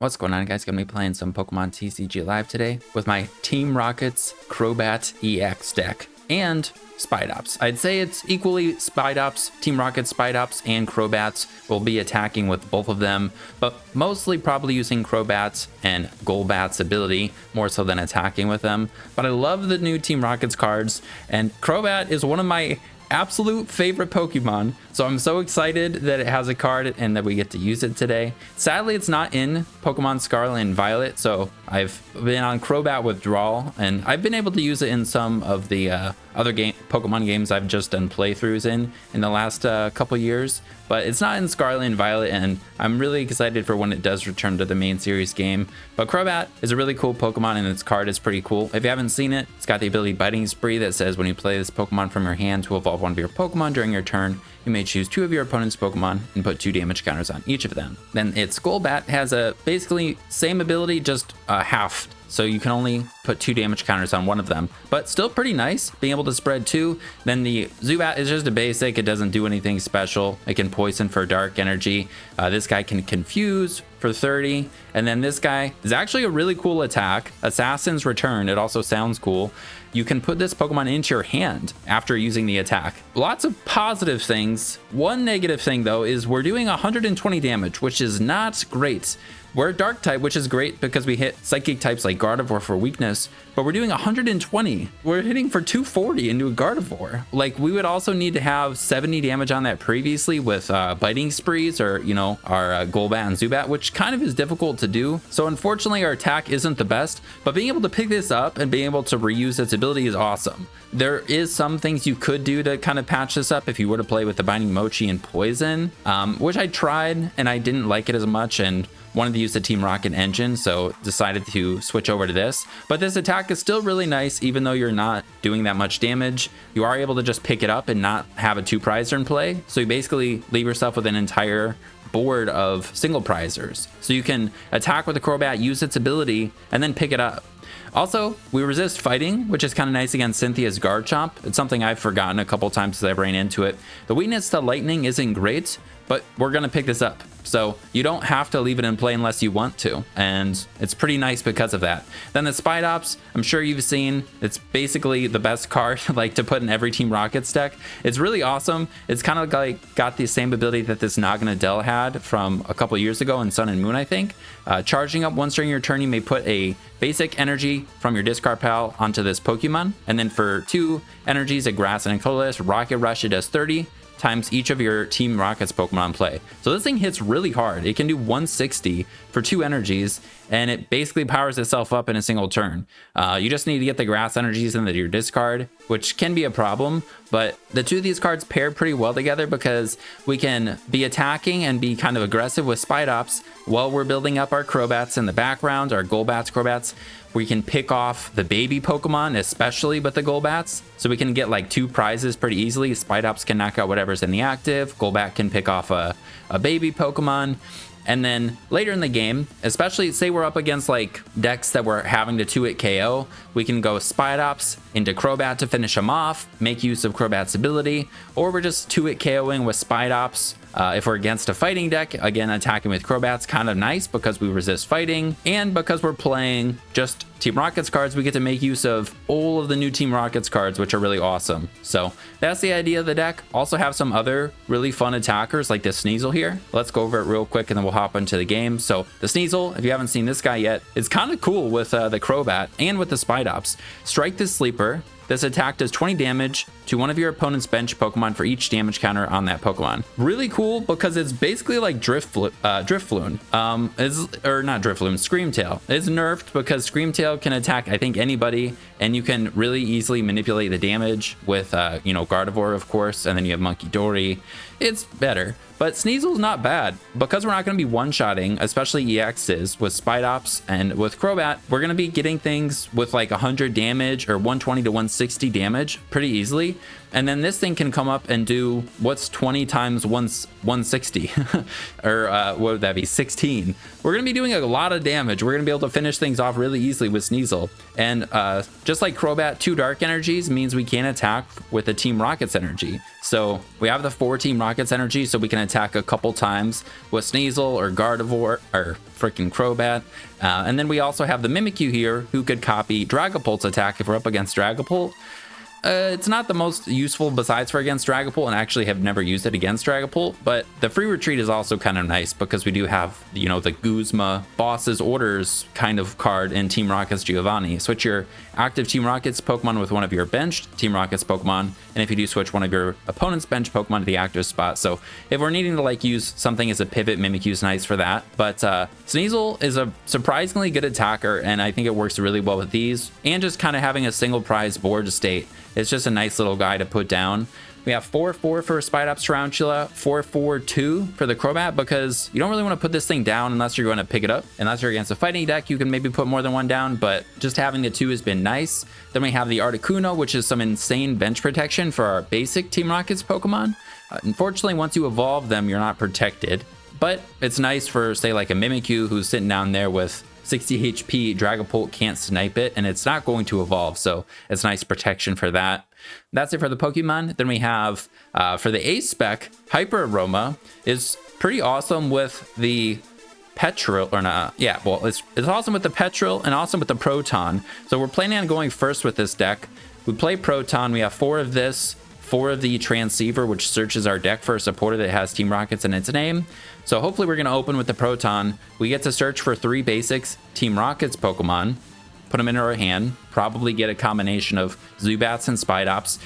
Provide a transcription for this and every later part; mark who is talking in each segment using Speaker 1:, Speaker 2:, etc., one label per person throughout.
Speaker 1: What's going on, guys? Gonna be playing some Pokemon TCG Live today with my Team Rockets Crobat EX deck and Spidops. I'd say it's equally Spidops, Team Rockets, Spidops, and Crobats. We'll be attacking with both of them, but mostly probably using Crobats and Golbat's ability more so than attacking with them. But I love the new Team Rockets cards, and Crobat is one of my absolute favorite Pokemon, so I'm so excited that it has a card and that we get to use it today. Sadly, it's not in Pokemon Scarlet and Violet, so I've been on Crobat withdrawal, and I've been able to use it in some of the other Pokemon games I've just done playthroughs in the last couple years, but it's not in Scarlet and Violet, and I'm really excited for when it does return to the main series game. But Crobat is a really cool Pokemon, and its card is pretty cool. If you haven't seen it, it's got the ability Biting Spree that says when you play this Pokemon from your hand to evolve one of your Pokemon during your turn, you may choose two of your opponent's Pokemon and put 2 damage counters on each of them. Then its Golbat has a basically same ability, just half. So you can only put 2 damage counters on one of them, but still pretty nice being able to spread 2. Then the Zubat is just a basic. It doesn't do anything special. It can poison for dark energy. This guy can confuse for 30. And then this guy is actually a really cool attack. Assassin's Return. It also sounds cool. You can put this Pokemon into your hand after using the attack. Lots of positive things. One negative thing though is we're doing 120 damage, which is not great. We're a dark type, which is great because we hit psychic types like Gardevoir for weakness, but we're doing 120. We're hitting for 240 into a Gardevoir. Like, we would also need to have 70 damage on that previously with Biting Sprees or, you know, our Golbat and Zubat, which kind of is difficult to do. So unfortunately, our attack isn't the best, but being able to pick this up and being able to reuse its ability is awesome. There is some things you could do to kind of patch this up if you were to play with the Binding Mochi and Poison, which I tried and I didn't like it as much and wanted to use the Team Rocket engine, so decided to switch over to this. But this attack is still really nice, even though you're not doing that much damage. You are able to just pick it up and not have a 2-prizer in play, so you basically leave yourself with an entire board of single prizers. So you can attack with the Crobat, use its ability, and then pick it up. Also, we resist fighting, which is kind of nice against Cynthia's Garchomp. It's something I've forgotten a couple times as I've ran into it. The weakness to lightning isn't great, but we're going to pick this up. So you don't have to leave it in play unless you want to, and it's pretty nice because of that. Then the Spidops, I'm sure you've seen, it's basically the best card like to put in every Team Rockets deck. It's really awesome. It's kind of like got the same ability that this Naganadel had from a couple years ago in Sun and Moon, I think. Charging up once during your turn, you may put a basic energy from your discard pile onto this Pokemon, and then for 2 energies, a Grass and a Colorless, Rocket Rush, it does 30 times each of your Team Rockets Pokemon play. So this thing hits really hard. It can do 160 for 2 energies, and it basically powers itself up in a single turn. You just need to get the grass energies into your discard, which can be a problem, but the 2 of these cards pair pretty well together because we can be attacking and be kind of aggressive with Spidops while we're building up our Crobats in the background, our Golbats, Crobats. We can pick off the baby Pokemon, especially with the Golbats, so we can get like 2 prizes pretty easily. Spidops can knock out whatever's in the active, Golbat can pick off a baby Pokemon. And then later in the game, especially say we're up against like decks that we're having to 2-hit KO, we can go Spidops into Crobat to finish them off, make use of Crobat's ability, or we're just 2-hit KOing with Spidops. If we're against a fighting deck, again, attacking with Crobat's kind of nice because we resist fighting, and because we're playing just Team Rockets cards, we get to make use of all of the new Team Rockets cards, which are really awesome. So that's the idea of the deck. Also have some other really fun attackers like the Sneasel here. Let's go over it real quick and then we'll hop into the game. So the Sneasel, if you haven't seen this guy yet, it's kind of cool with the Crobat and with the Spidops. Strike this Sleeper. This attack does 20 damage to one of your opponent's bench Pokemon for each damage counter on that Pokemon. Really cool because it's basically like Drifloon. Or not Drifloon, Screamtail. It's nerfed because Screamtail can attack, I think, anybody, and you can really easily manipulate the damage with, you know, Gardevoir, of course, and then you have Monkey Dory. It's better. But Sneasel's not bad because we're not going to be one-shotting, especially EXs with Spidops and with Crobat. We're going to be getting things with like 100 damage or 120 to 160 damage pretty easily. And then this thing can come up and do what's 20 times 160 or what would that be, 16. We're gonna be doing a lot of damage. We're gonna be able to finish things off really easily with Sneasel. And just like Crobat, 2 dark energies means we can attack with a Team Rocket's energy. So we have the 4 Team Rocket's energy, so we can attack a couple times with Sneasel or Gardevoir or freaking Crobat. And then we also have the Mimikyu here, who could copy Dragapult's attack if we're up against Dragapult. It's not the most useful besides for against Dragapult, and actually have never used it against Dragapult, but the free retreat is also kind of nice because we do have, you know, the Guzma boss's orders kind of card in Team Rocket's Giovanni. Switch your active Team Rocket's Pokemon with one of your benched Team Rocket's Pokemon, and if you do, switch one of your opponent's bench Pokemon to the active spot. So if we're needing to like use something as a pivot, Mimikyu's nice for that. But Sneasel is a surprisingly good attacker, and I think it works really well with these, and just kind of having a single prize board state. It's just a nice little guy to put down. We have 4-4 for Spidops Tarantula, 4-4-2 for the Crobat, because you don't really want to put this thing down unless you're going to pick it up. Unless you're against a fighting deck, you can maybe put more than one down, but just having the 2 has been nice. Then we have the Articuno, which is some insane bench protection for our basic Team Rocket's Pokemon. Unfortunately, once you evolve them, you're not protected, but it's nice for, say, like a Mimikyu who's sitting down there with 60 HP, Dragapult can't snipe it, and it's not going to evolve, so it's nice protection for that. That's it for the Pokemon. Then we have, for the Ace spec, Hyper Aroma is pretty awesome with the Petrel, or not, yeah, well, it's awesome with the Petrel and awesome with the Proton. So we're planning on going first with this deck. We play Proton, we have 4 of this, 4 of the Transceiver, which searches our deck for a supporter that has Team Rockets in its name. So hopefully we're going to open with the Proton. We get to search for 3 basics Team Rockets Pokemon, put them into our hand, probably get a combination of Zubats and Spidops.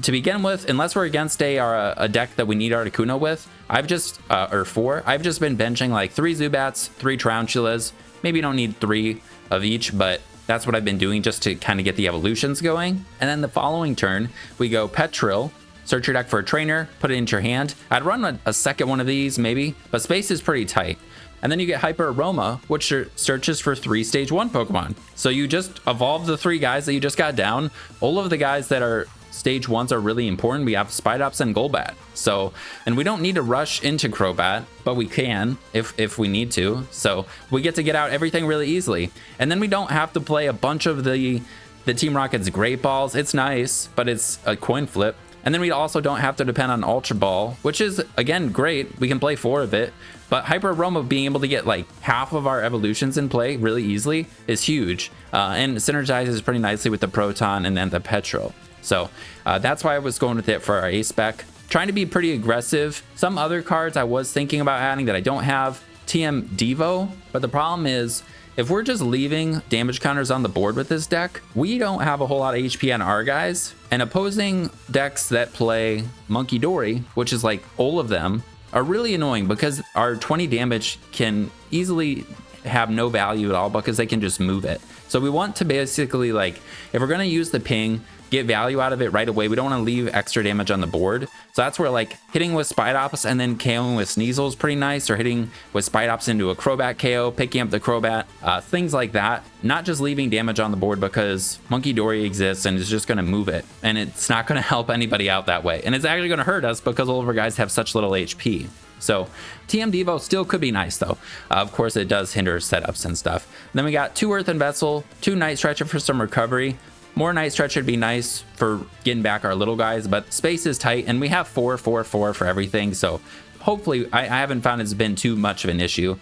Speaker 1: To begin with, unless we're against a deck that we need Articuno with, I've just, or 4, I've just been benching like 3 Zubats, 3 Tarantulas. Maybe you don't need 3 of each, but that's what I've been doing just to kind of get the evolutions going. And then the following turn, we go Petrel, search your deck for a trainer, put it into your hand. I'd run a second one of these maybe, but space is pretty tight. And then you get Hyper Aroma, which searches for 3 stage 1 Pokemon. So you just evolve the 3 guys that you just got down. All of the guys that are stage 1s are really important. We have Spidops and Golbat. So, and we don't need to rush into Crobat, but we can if we need to. So we get to get out everything really easily. And then we don't have to play a bunch of the Team Rocket's Great Balls. It's nice, but it's a coin flip. And then we also don't have to depend on Ultra Ball, which is, again, great. We can play 4 of it. But Hyper Aroma being able to get like half of our evolutions in play really easily is huge. And synergizes pretty nicely with the Proton and then the Petrel. So that's why I was going with it for our Ace spec. Trying to be pretty aggressive. Some other cards I was thinking about adding that I don't have. TM Devo. But the problem is, if we're just leaving damage counters on the board with this deck, we don't have a whole lot of HP on our guys. And opposing decks that play Monkey Dory, which is like all of them, are really annoying because our 20 damage can easily have no value at all because they can just move it. So we want to basically, like, if we're going to use the ping, get value out of it right away. We don't want to leave extra damage on the board. So that's where like hitting with Spidops and then KOing with Sneasel is pretty nice, or hitting with Spidops into a Crobat KO, picking up the Crobat, things like that. Not just leaving damage on the board because Monkey Dory exists and is just going to move it. And it's not going to help anybody out that way. And it's actually going to hurt us because all of our guys have such little HP. So TM Devo still could be nice though. Of course it does hinder setups and stuff. Then we got 2 Earthen Vessel, 2 Night Stretcher for some recovery. More Night Stretch would be nice for getting back our little guys, but space is tight and we have 4-4-4 for everything. So hopefully, I haven't found it's been too much of an issue.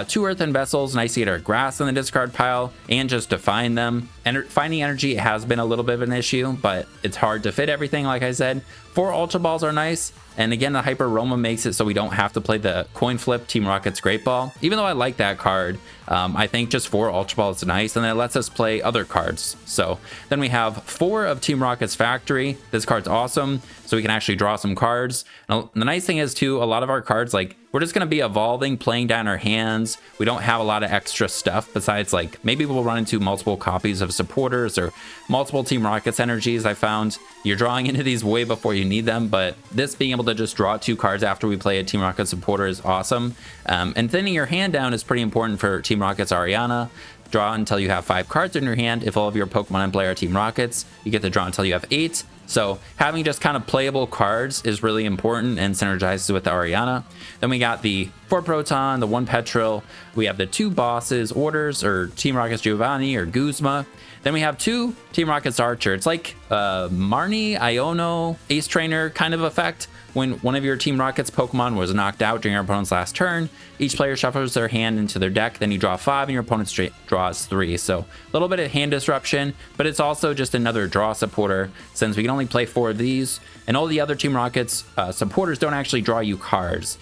Speaker 1: 2 Earthen Vessels, nice to get our grass in the discard pile and just to find them. And finding energy has been a little bit of an issue, but it's hard to fit everything, like I said. 4 Ultra Balls are nice. And again, the Hyper Aroma makes it so we don't have to play the coin flip Team Rocket's Great Ball. Even though I like that card, I think just 4 Ultra Balls is nice, and then it lets us play other cards. So then we have 4 of Team Rocket's Factory. This card's awesome, so we can actually draw some cards. And the nice thing is, too, a lot of our cards, like, we're just going to be evolving, playing down our hands. We don't have a lot of extra stuff besides, like, maybe we'll run into multiple copies of supporters or multiple Team Rocket's energies. I found you're drawing into these way before you need them, but this being able to just draw 2 cards after we play a Team Rocket supporter is awesome. And thinning your hand down is pretty important for Team Rocket's Ariana. Draw until you have 5 cards in your hand. If all of your Pokemon in play are Team Rockets, you get to draw until you have 8. So having just kind of playable cards is really important and synergizes with the Ariana. Then we got the 4 Proton, the 1 Petrel. We have the 2 bosses, Orders, or Team Rocket's Giovanni or Guzma. Then we have 2 Team Rocket's Archer. It's like Marnie, Iono, Ace Trainer kind of effect. When one of your Team Rocket's Pokemon was knocked out during your opponent's last turn, each player shuffles their hand into their deck, then you draw 5 and your opponent draws 3. So a little bit of hand disruption, but it's also just another draw supporter since we can only play 4 of these, and all the other Team Rocket's supporters don't actually draw you cards.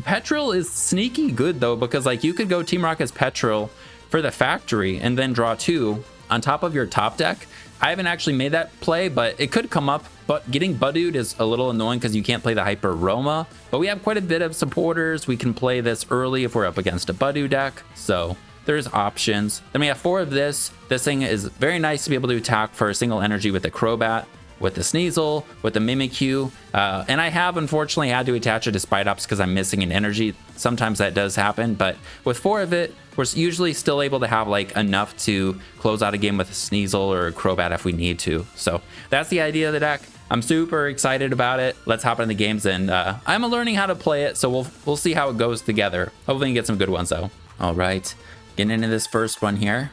Speaker 1: Petrel is sneaky good though, because like you could go Team Rocket's Petrel for the factory and then draw 2 on top of your top deck. I haven't actually made that play, but it could come up. But getting Budude is a little annoying because you can't play the Hyper Roma. But we have quite a bit of supporters. We can play this early if we're up against a Budude deck. So there's options. Then we have 4 of this. This thing is very nice to be able to attack for a single energy with the Crobat, with the Sneasel, with the Mimikyu. And I have unfortunately had to attach it to Spidops because I'm missing an energy. Sometimes that does happen, but with 4 of it, we're usually still able to have like enough to close out a game with a Sneasel or a Crobat if we need to. So that's the idea of the deck. I'm super excited about it. Let's hop into the games, and I'm learning how to play it, so we'll see how it goes together. Hopefully we can get some good ones though. All right, getting into this first one here.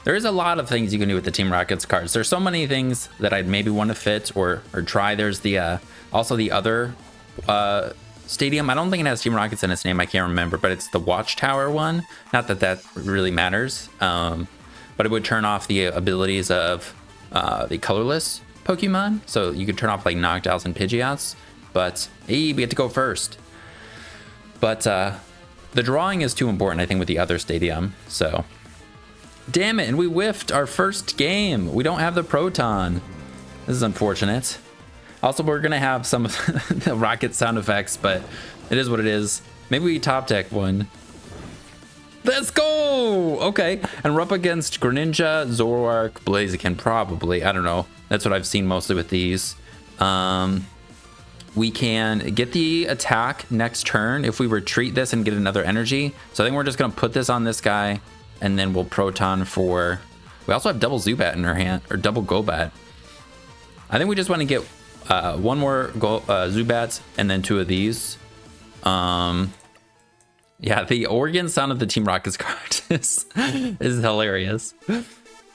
Speaker 1: There is a lot of things you can do with the Team Rockets cards. There's so many things that I'd maybe want to fit or try. There's the also the other stadium. I don't think it has Team Rockets in its name. I can't remember, but it's the Watchtower one. Not that that really matters, but it would turn off the abilities of the colorless Pokemon. So you could turn off like Noctowls and Pidgeots, but hey, we get to go first. But the drawing is too important, I think, with the other stadium. So damn it, and we whiffed our first game. We don't have the Proton. This is unfortunate. Also, we're gonna have some of the rocket sound effects, but it is what it is. Maybe we top deck one. Let's go! Okay, and we're up against Greninja, Zoroark, Blaziken, probably. I don't know. That's what I've seen mostly with these. We can get the attack next turn if we retreat this and get another energy. So I think we're just gonna put this on this guy, and then we'll Proton for... We also have double Zubat in our hand, or double Golbat. I think we just want to get one more Zubats and then 2 of these. Yeah, the organ sound of the Team Rockets card is hilarious.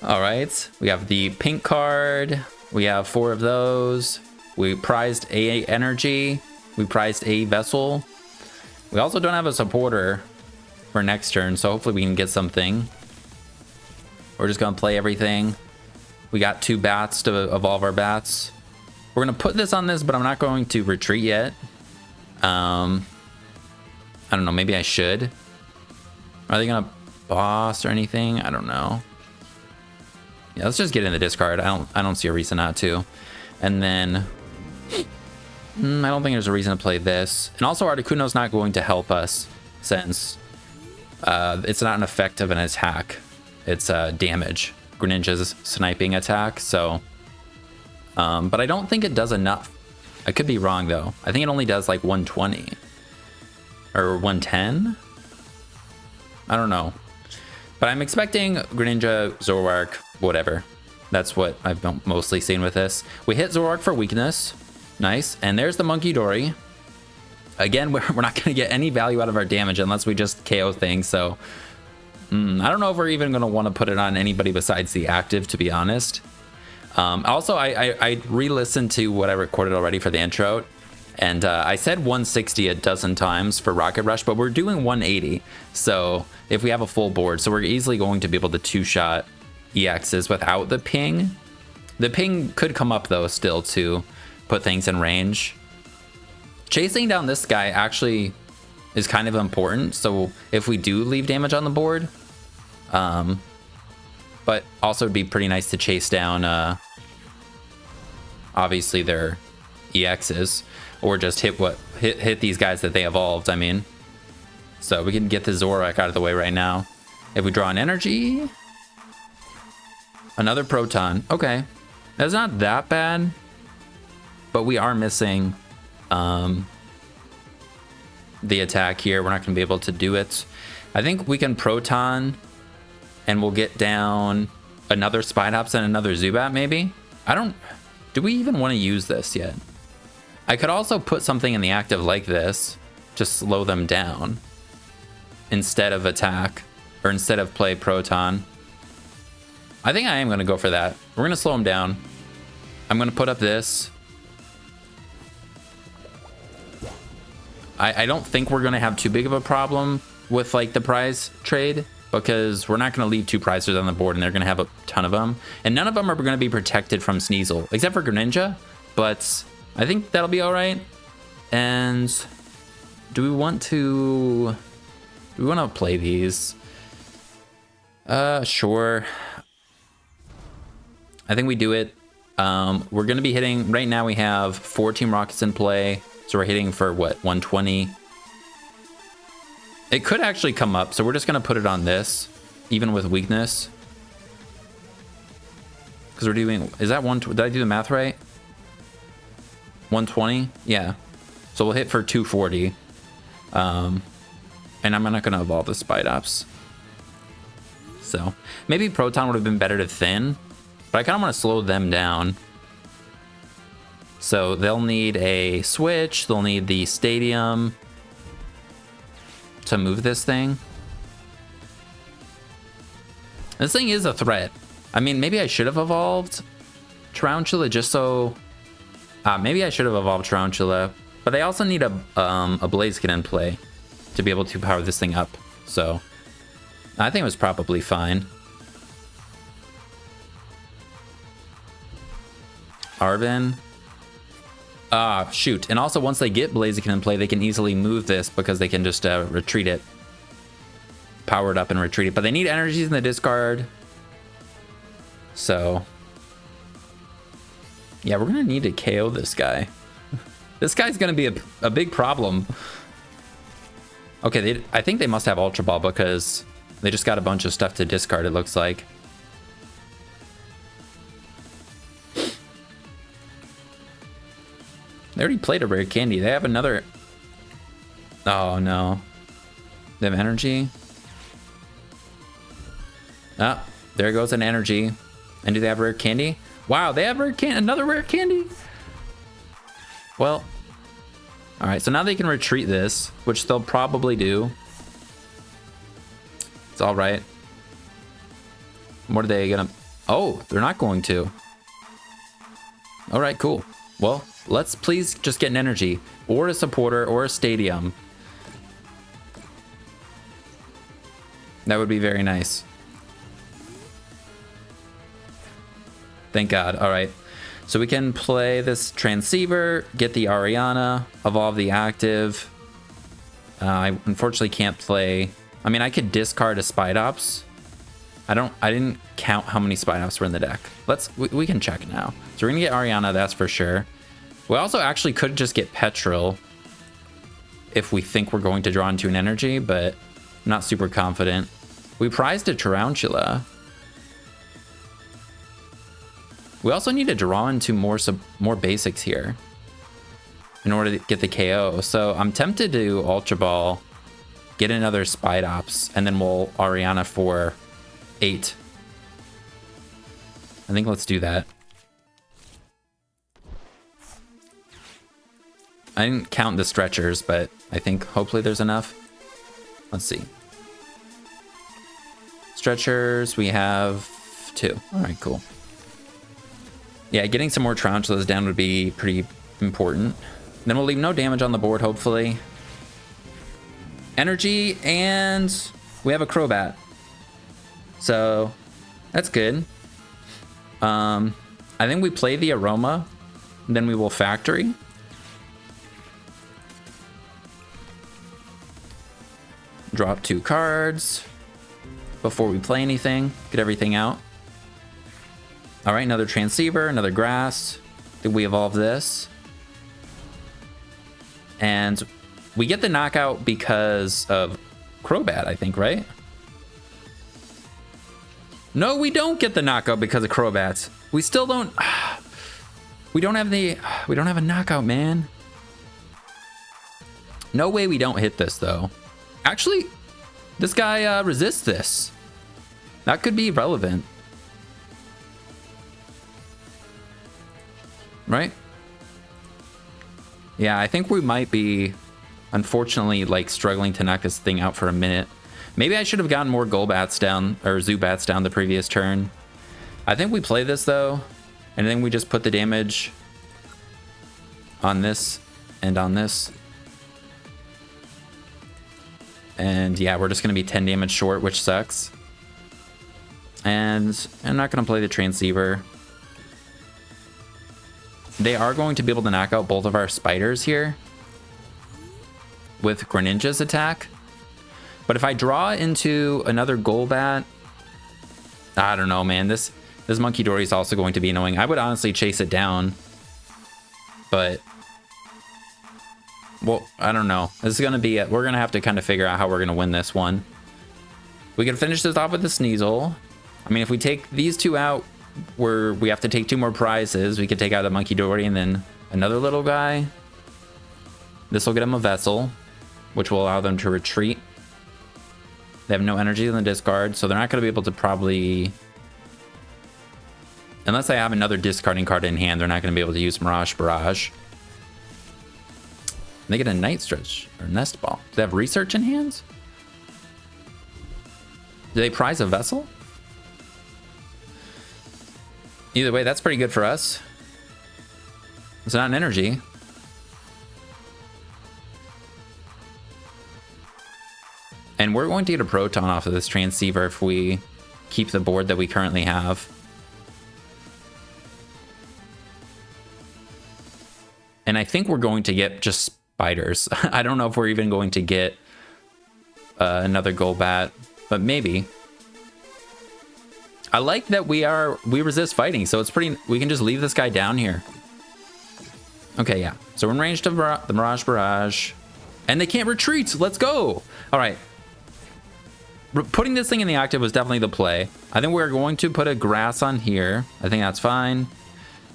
Speaker 1: All right, we have the pink card. We have 4 of those. We prized a energy. We prized a vessel. We also don't have a supporter for next turn, so hopefully we can get something. We're just gonna play everything. We got 2 bats to evolve our bats. We're gonna put this on this, but I'm not going to retreat yet. I don't know, maybe I should. Are they gonna boss or anything? I don't know. Yeah, let's just get in the discard. I don't see a reason not to. And then I don't think there's a reason to play this. And also Articuno's not going to help us since it's not an effect of an attack. It's damage. Greninja's sniping attack, so but I don't think it does enough. I could be wrong though. I think it only does like 120 or 110. I don't know, but I'm expecting Greninja, Zoroark, whatever. That's what I've mostly seen with this. We hit Zoroark for weakness. Nice. And there's the Monkey Dory. Again, we're not going to get any value out of our damage unless we just KO things. So I don't know if we're even going to want to put it on anybody besides the active, to be honest. Also, I re-listened to what I recorded already for the intro. And I said 160 a dozen times for Rocket Rush, but we're doing 180. So if we have a full board, so we're easily going to be able to 2-shot EXs without the ping. The ping could come up though still to put things in range. Chasing down this guy actually is kind of important. So if we do leave damage on the board, but also it'd be pretty nice to chase down obviously their EXs, or just hit these guys that they evolved. I mean, so we can get the Zoroark out of the way right now. If we draw an energy, another Proton. Okay, that's not that bad, but we are missing the attack here. We're not gonna be able to do it. I think we can Proton and we'll get down another Spidops and another Zubat maybe. Do we even want to use this yet? I could also put something in the active like this to slow them down instead of attack, or instead of play Proton. I think I am going to go for that. We're going to slow them down. I'm going to put up this. I don't think we're going to have too big of a problem with like the prize trade, because we're not going to leave 2 prizes on the board and they're going to have a ton of them. And none of them are going to be protected from Sneasel, except for Greninja, but I think that'll be all right. And do we want to play these? Sure. I think we do it. We're going to be hitting, right now we have 4 Team Rockets in play. So we're hitting for what, 120? It could actually come up, so we're just going to put it on this, even with weakness. Because we're doing, is that one, did I do the math right? 120? Yeah. So we'll hit for 240. And I'm not going to evolve the Spidops. So maybe Proton would have been better to Thin, but I kind of want to slow them down. So they'll need a switch, they'll need the stadium to move this thing. This thing is a threat. I mean, maybe I should have evolved Tarantula just so... maybe I should have evolved Tarantula, but they also need a Blaziken in play to be able to power this thing up. So I think it was probably fine. Arven. Shoot. And also, once they get Blaziken in play, they can easily move this because they can just retreat it. Power it up and retreat it. But they need energies in the discard. So, yeah, we're going to need to KO this guy. This guy's going to be a big problem. Okay, I think they must have Ultra Ball because they just got a bunch of stuff to discard, it looks like. They already played a rare candy. They have another... Oh, no. They have energy. Ah, there goes an energy. And do they have rare candy? Wow, they have another rare candy? Well. Alright, so now they can retreat this, which they'll probably do. It's alright. What are they gonna... Oh, they're not going to. Alright, cool. Well, let's please just get an energy, or a supporter, or a stadium. That would be very nice. Thank God. All right. So we can play this Transceiver, get the Ariana, evolve the active. I unfortunately can't play... I mean, I could discard a Spidops. I didn't count how many Spidops were in the deck. We can check now. So we're gonna get Ariana, that's for sure. We also actually could just get Petrel if we think we're going to draw into an energy, but I'm not super confident. We prized a Tarantula. We also need to draw into more basics here in order to get the KO. So I'm tempted to Ultra Ball, get another Spidops, and then we'll Ariana for 8. I think let's do that. I didn't count the stretchers, but I think hopefully there's enough. Let's see. Stretchers, we have 2. All right, cool. Yeah, getting some more Tarantulas down would be pretty important. Then we'll leave no damage on the board, hopefully. Energy, and we have a Crobat. So, that's good. I think we play the Aroma, then we will Factory. Drop 2 cards before we play anything. Get everything out. All right, another Transceiver, another Grass. Did we evolve this? And we get the knockout because of Crobat, I think, right? No, we don't get the knockout because of Crobats. We still don't. We don't have a knockout, man. No way we don't hit this though. Actually, this guy resists this. That could be relevant. right? Yeah, I think we might be, unfortunately, like struggling to knock this thing out for a minute. Maybe I should have gotten more Golbats down, or Zubats down the previous turn. I think we play this though, and then we just put the damage on this and on this. And yeah, we're just going to be 10 damage short, which sucks. And I'm not going to play the Transceiver. They are going to be able to knock out both of our spiders here with Greninja's attack. But if I draw into another Golbat, I don't know, man. This Monkey Dory is also going to be annoying. I would honestly chase it down. But, well, I don't know. This is going to be, we're going to have to kind of figure out how we're going to win this one. We can finish this off with the Sneasel. I mean, if we take these two out, we have to take 2 more prizes. We could take out the Monkey Dory and then another little guy. This will get them a Vessel, which will allow them to retreat. They have no energy in the discard, so they're not going to be able to probably... Unless they have another discarding card in hand, they're not going to be able to use Mirage Barrage. They get a Night Stretch or Nest Ball. Do they have Research in hands? Do they prize a Vessel? Either way, that's pretty good for us. It's not an energy. And we're going to get a Proton off of this Transceiver if we keep the board that we currently have. And I think we're going to get just spiders. I don't know if we're even going to get another Golbat, but maybe. I like that we resist fighting, so it's pretty, we can just leave this guy down here. Okay, yeah. So we're in range to the Mirage Barrage. And they can't retreat. Let's go. All right. Putting this thing in the octave was definitely the play. I think we're going to put a Grass on here. I think that's fine.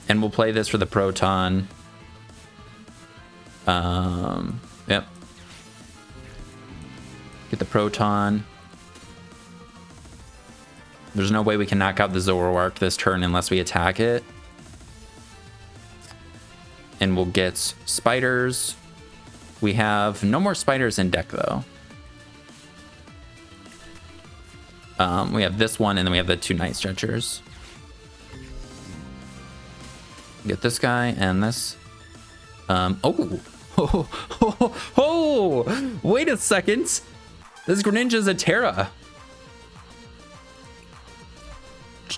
Speaker 1: And we'll play this for the Proton. Yep. Get the Proton. There's no way we can knock out the Zoroark this turn unless we attack it. And we'll get spiders. We have no more spiders in deck though. We have this one and then we have the 2 Night Stretchers. Get this guy and this. Wait a second. This Greninja's a Terra.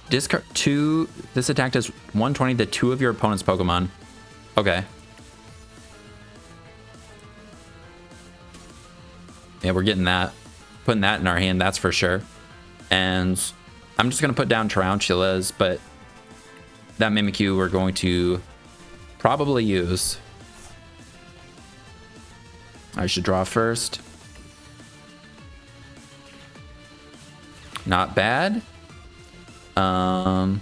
Speaker 1: Discard 2. This attack does 120 to 2 of your opponent's Pokemon. Okay. Yeah, we're getting that. Putting that in our hand, that's for sure. And I'm just going to put down Tarantulas, but that Mimikyu we're going to probably use. I should draw first. Not bad. Then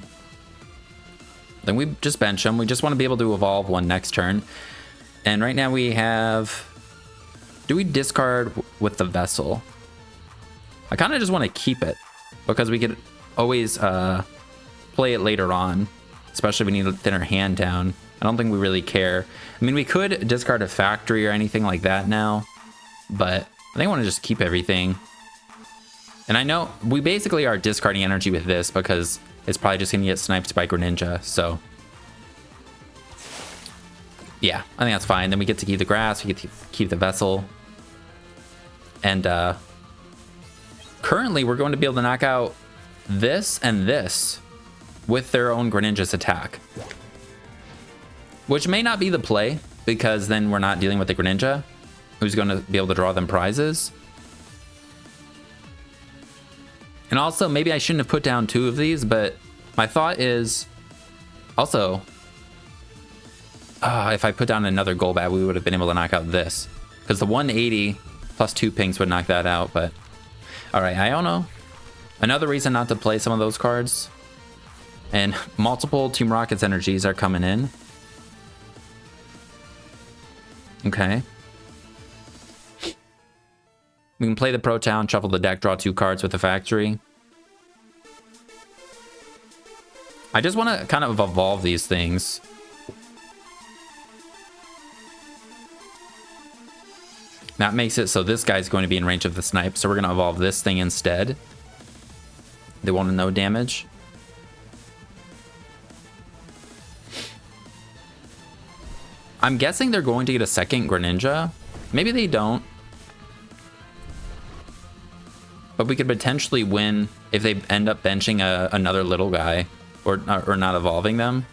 Speaker 1: we just bench them. We just want to be able to evolve one next turn. And right now we have... Do we discard with the Vessel? I kind of just want to keep it because we could always play it later on, especially if we need to thin our hand down. I don't think we really care. I mean, we could discard a Factory or anything like that now, but I think I want to just keep everything. And I know we basically are discarding energy with this because it's probably just going to get sniped by Greninja, so... Yeah, I think that's fine. Then we get to keep the Grass, we get to keep the Vessel. And currently we're going to be able to knock out this and this with their own Greninja's attack. Which may not be the play, because then we're not dealing with the Greninja, who's going to be able to draw them prizes. And also, maybe I shouldn't have put down 2 of these, but my thought is also... if I put down another Golbat, we would have been able to knock out this. Because the 180 plus 2 pings would knock that out, but... Alright, I don't know. Another reason not to play some of those cards. And multiple Team Rocket's energies are coming in. Okay. We can play the Proton, shuffle the deck, draw 2 cards with the Factory. I just want to kind of evolve these things. That makes it so this guy's going to be in range of the snipe, so we're going to evolve this thing instead. They want to know damage. I'm guessing they're going to get a second Greninja. Maybe they don't. But we could potentially win if they end up benching another little guy or not evolving them.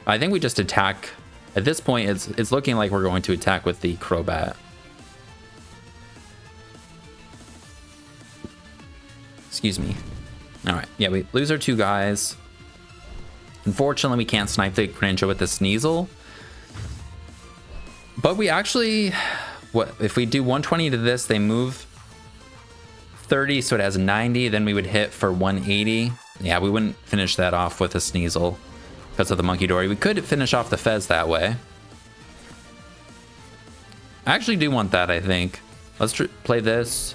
Speaker 1: I think we just attack. At this point, it's looking like we're going to attack with the Crobat. Excuse me. All right. Yeah, we lose our two guys. Unfortunately, we can't snipe the Greninja with the Sneasel. But we actually, what if we do 120 to this, they move 30, so it has 90, then we would hit for 180. Yeah, we wouldn't finish that off with a Sneasel because of the Monkey Dory. We could finish off the Fez that way. I actually do want that, I think. Let's play this,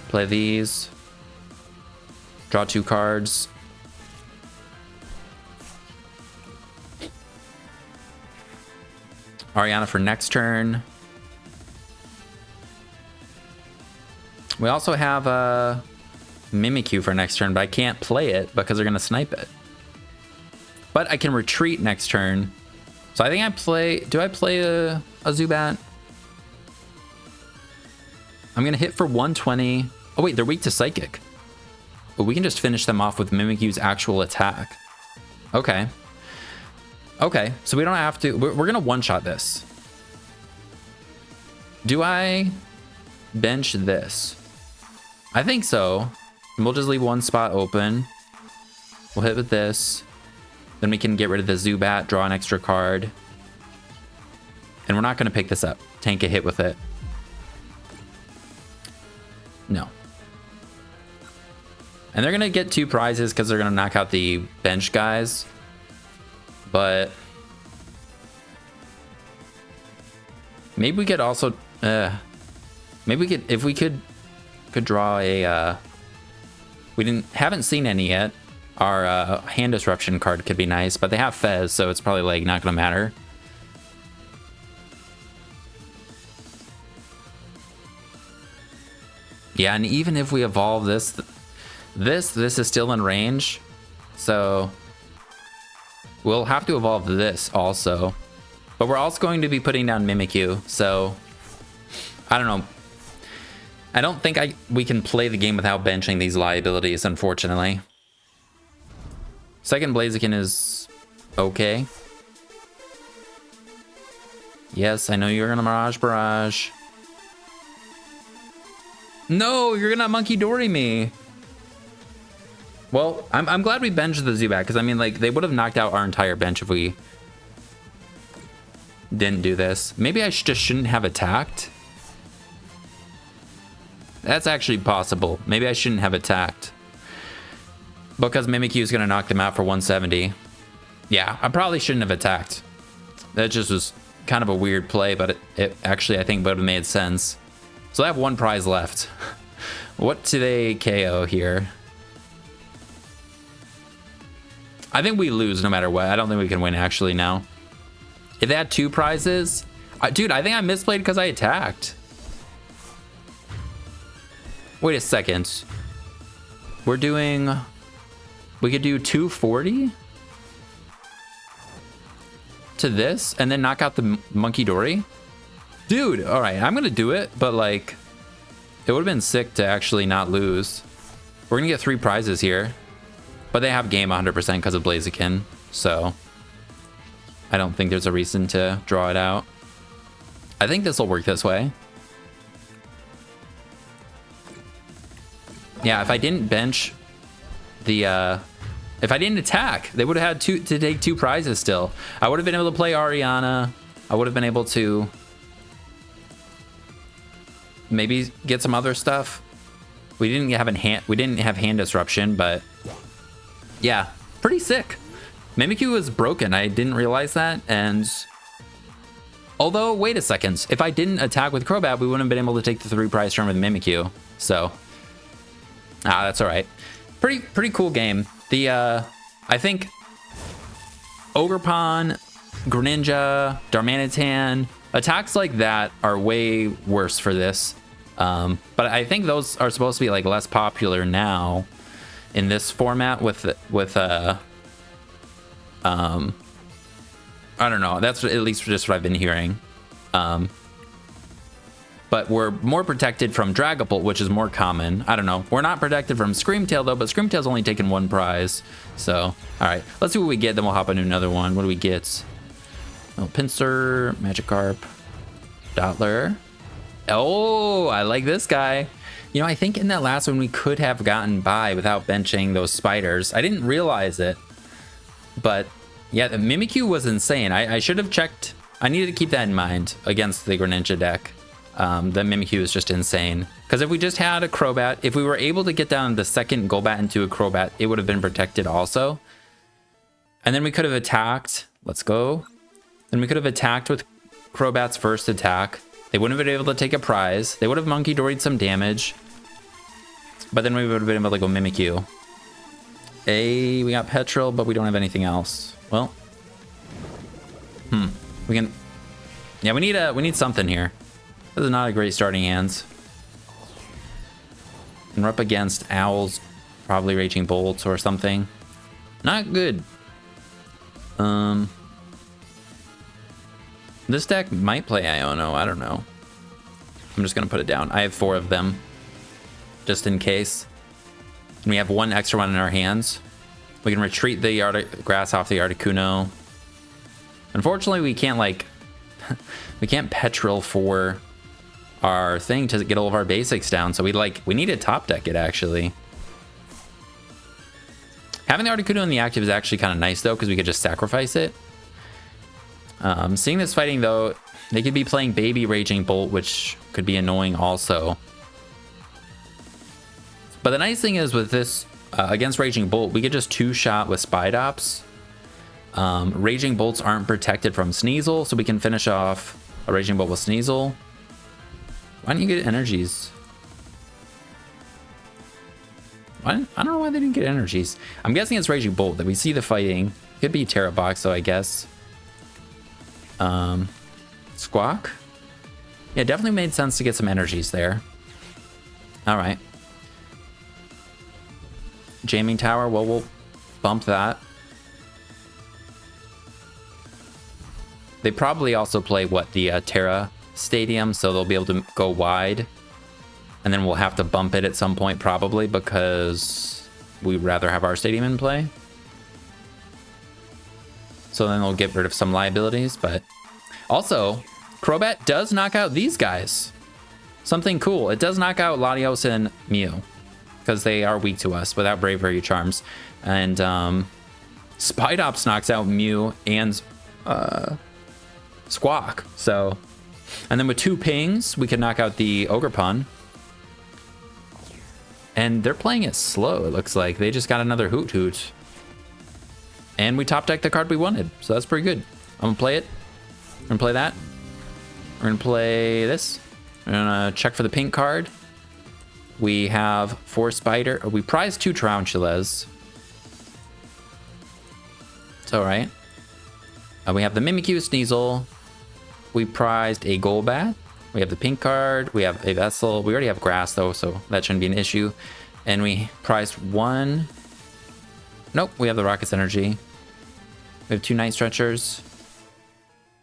Speaker 1: play these, draw two cards. Ariana for next turn. We also have a Mimikyu for next turn, but I can't play it because they're going to snipe it. But I can retreat next turn. So I think I play... Do I play a Zubat? I'm going to hit for 120. Oh, wait, they're weak to Psychic. But we can just finish them off with Mimikyu's actual attack. Okay. Okay, so we don't have to... We're going to one-shot this. Do I bench this? I think so. And we'll just leave one spot open. We'll hit with this. Then we can get rid of the Zubat, draw an extra card. And we're not going to pick this up. Tank a hit with it. No. And they're going to get two prizes because they're going to knock out the bench guys. But maybe we could also maybe we could, if we could draw a we haven't seen any yet. Our hand disruption card could be nice, but they have Fez, so it's probably like not gonna matter. Yeah, and even if we evolve this is still in range, so we'll have to evolve this also. But we're also going to be putting down Mimikyu, so I don't know. I don't think we can play the game without benching these liabilities, unfortunately. Second Blaziken is okay. Yes, I know you're gonna Mirage Barrage. No, you're gonna Monkey Dory me. Well, I'm glad we benched the Zubat, because I mean, like, they would have knocked out our entire bench if we didn't do this. Maybe I just shouldn't have attacked. That's actually possible. Maybe I shouldn't have attacked, because Mimikyu is going to knock them out for 170. Yeah, I probably shouldn't have attacked. That just was kind of a weird play, but it actually, I think, would have made sense. So I have one prize left. What do they KO here? I think we lose no matter what. I don't think we can win actually now. If they had two prizes... dude, I think I misplayed because I attacked. Wait a second. We're doing... We could do 240 to this and then knock out the Monkey Dory. Dude, all right, I'm going to do it, but like, it would have been sick to actually not lose. We're going to get 3 prizes here, but they have game 100% because of Blaziken, so I don't think there's a reason to draw it out. I think this will work this way. Yeah, if I didn't bench the, if I didn't attack, they would have had to take 2 prizes still. I would have been able to play Ariana. I would have been able to maybe get some other stuff. We didn't have hand disruption, but yeah, pretty sick. Mimikyu was broken. I didn't realize that. And although, wait a second, if I didn't attack with Crobat, we wouldn't have been able to take the 3 prize turn with Mimikyu. So, that's all right. Pretty cool game. The I think Ogerpon, Greninja, Darmanitan, Attacks like that are way worse for this. But I think those are supposed to be like less popular now in this format with I don't know. That's at least just what I've been hearing. But we're more protected from Dragapult, which is more common. I don't know. We're not protected from Screamtail, though, but Screamtail's only taken 1 prize. So, all right. Let's see what we get, then we'll hop into another one. What do we get? Oh, Pinsir, Magikarp, Dottler. Oh, I like this guy. You know, I think in that last one, we could have gotten by without benching those spiders. I didn't realize it. But, yeah, the Mimikyu was insane. I should have checked. I needed to keep that in mind against the Greninja deck. The Mimikyu is just insane. Because if we just had a Crobat, if we were able to get down the second Golbat into a Crobat, it would have been protected also. And then we could have attacked. Let's go. Then we could have attacked with Crobat's first attack. They wouldn't have been able to take a prize. They would have Monkey Doried some damage. But then we would have been able to go Mimikyu. We got Petrol, but we don't have anything else. Well. We can... Yeah, we need something here. This is not a great starting hands. And we're up against Owls, probably Raging Bolts or something. Not good. This deck might play Iono, I don't know. I'm just gonna put it down. I have 4 of them, just in case. And we have 1 extra one in our hands. We can retreat the grass off the Articuno. Unfortunately, we can't like, we can't Petrol for our thing to get all of our basics down. So we need to top deck it actually. Having the Articuno in the active is actually kind of nice though, because we could just sacrifice it. Seeing this fighting though, they could be playing Baby Raging Bolt, which could be annoying also. But the nice thing is with this, against Raging Bolt, we could just 2-shot with Spidops. Raging Bolts aren't protected from Sneasel, so we can finish off a Raging Bolt with Sneasel. Why didn't you get energies? I don't know why they didn't get energies. I'm guessing it's Raging Bolt that we see the fighting. Could be Terra Box though, I guess. Squawk? Yeah, definitely made sense to get some energies there. Alright. Jamming Tower, well, we'll bump that. They probably also play, what, the Terra Stadium, so they'll be able to go wide. And then we'll have to bump it at some point, probably, because we'd rather have our stadium in play. So then they'll get rid of some liabilities, but... Also, Crobat does knock out these guys. Something cool. It does knock out Latios and Mew, because they are weak to us without Bravery Charms. And Spidops knocks out Mew and Squawk. So, and then with 2 pings, we can knock out the Ogerpon. And they're playing it slow, it looks like. They just got another Hoot Hoot. And we top decked the card we wanted, so that's pretty good. I'm gonna play it. We're gonna play that. We're gonna play this. We're gonna check for the pink card. We have 4 Spider. We prized 2 Tarantulas. It's alright. We have the Mimikyu, Sneasel. We prized a Golbat. We have the pink card. We have a Vessel. We already have grass though, so that shouldn't be an issue. And we prized 1. Nope, we have the Rocket's Energy. We have 2 Night Stretchers.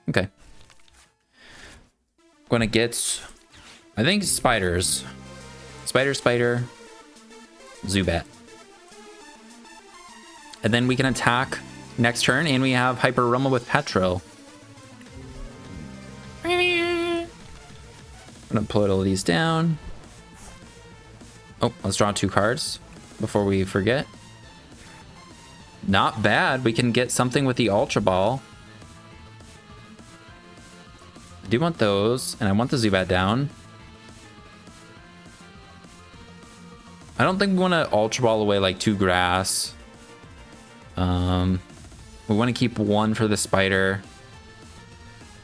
Speaker 1: Okay. Gonna get, I think, Spiders. Spider, Zubat. And then we can attack next turn, and we have Hyper Rumble with Petrol. I'm gonna put all of these down. Oh, let's draw 2 cards before we forget. Not bad. We can get something with the Ultra Ball. I do want those, and I want the Zubat down. I don't think we want to Ultra Ball away like 2 grass. We want to keep 1 for the Spider.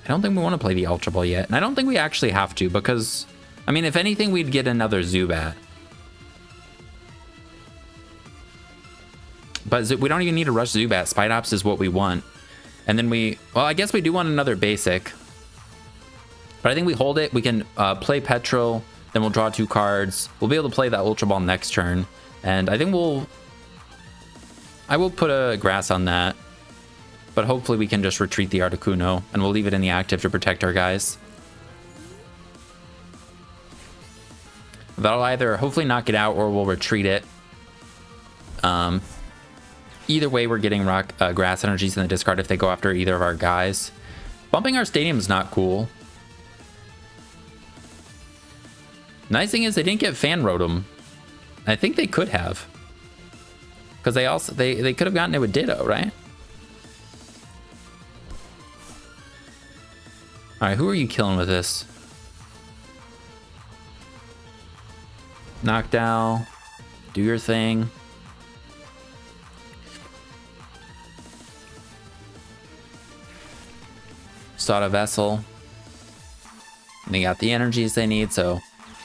Speaker 1: I don't think we want to play the Ultra Ball yet. And I don't think we actually have to, because, I mean, if anything, we'd get another Zubat. But we don't even need to rush Zubat. Spidops is what we want. And then well, I guess we do want another basic. But I think we hold it. We can play Petrol, then we'll draw 2 cards. We'll be able to play that Ultra Ball next turn. And I think I will put a Grass on that. But hopefully we can just retreat the Articuno, and we'll leave it in the active to protect our guys. That'll either hopefully knock it out or we'll retreat it. Either way, we're getting Grass energies in the discard if they go after either of our guys. Bumping our stadium is not cool. Nice thing is they didn't get Fan Rotom. I think they could have. Because they could have gotten it with Ditto, right? Alright, who are you killing with this? Knockdown. Do your thing. Start a Vessel. They got the energies they need, so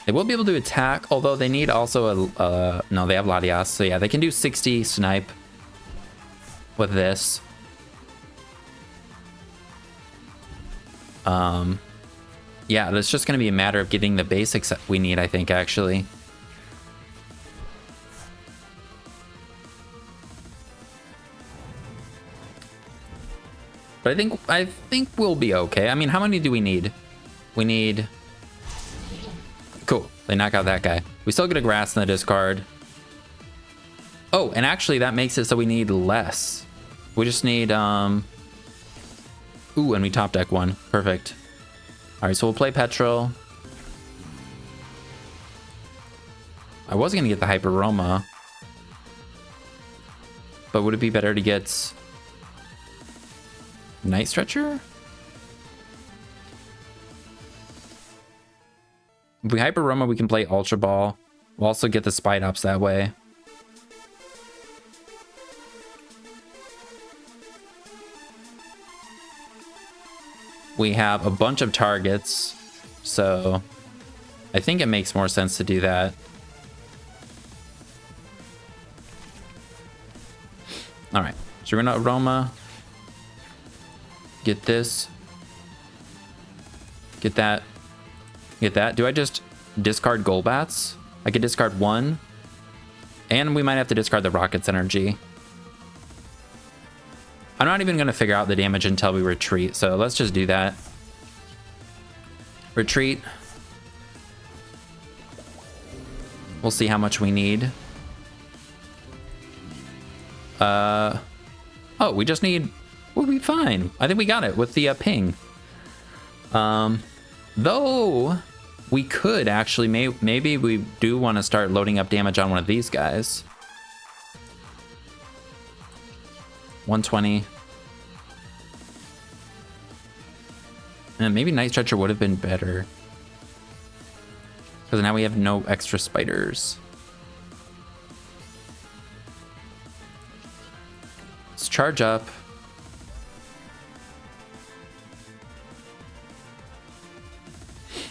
Speaker 1: they will be able to attack, although they need also a no, they have Latias, so yeah, they can do 60 snipe with this. Yeah, it's just going to be a matter of getting the basics that we need, I think, actually. But I think we'll be okay. I mean, how many do we need? We need... Cool. They knock out that guy. We still get a Grass in the discard. Oh, and actually that makes it so we need less. We just need... Ooh, and we top deck one. Perfect. Alright, so we'll play Petrol. I was going to get the Hyper Roma. But would it be better to get... Night Stretcher? If we Hyper Roma, we can play Ultra Ball. We'll also get the Spite Ops that way. We have a bunch of targets, so I think it makes more sense to do that. All right, so we're gonna Roma. Get this. Get that. Get that. Do I just discard Golbats? I could discard one. And we might have to discard the Rocket's energy. I'm not even going to figure out the damage until we retreat, so let's just do that. Retreat. We'll see how much we need. Oh, we just need... We'll be fine. I think we got it with the ping. Though we could actually, maybe we do want to start loading up damage on one of these guys. 120. And maybe Night Stretcher would have been better. Because now we have no extra spiders. Let's charge up.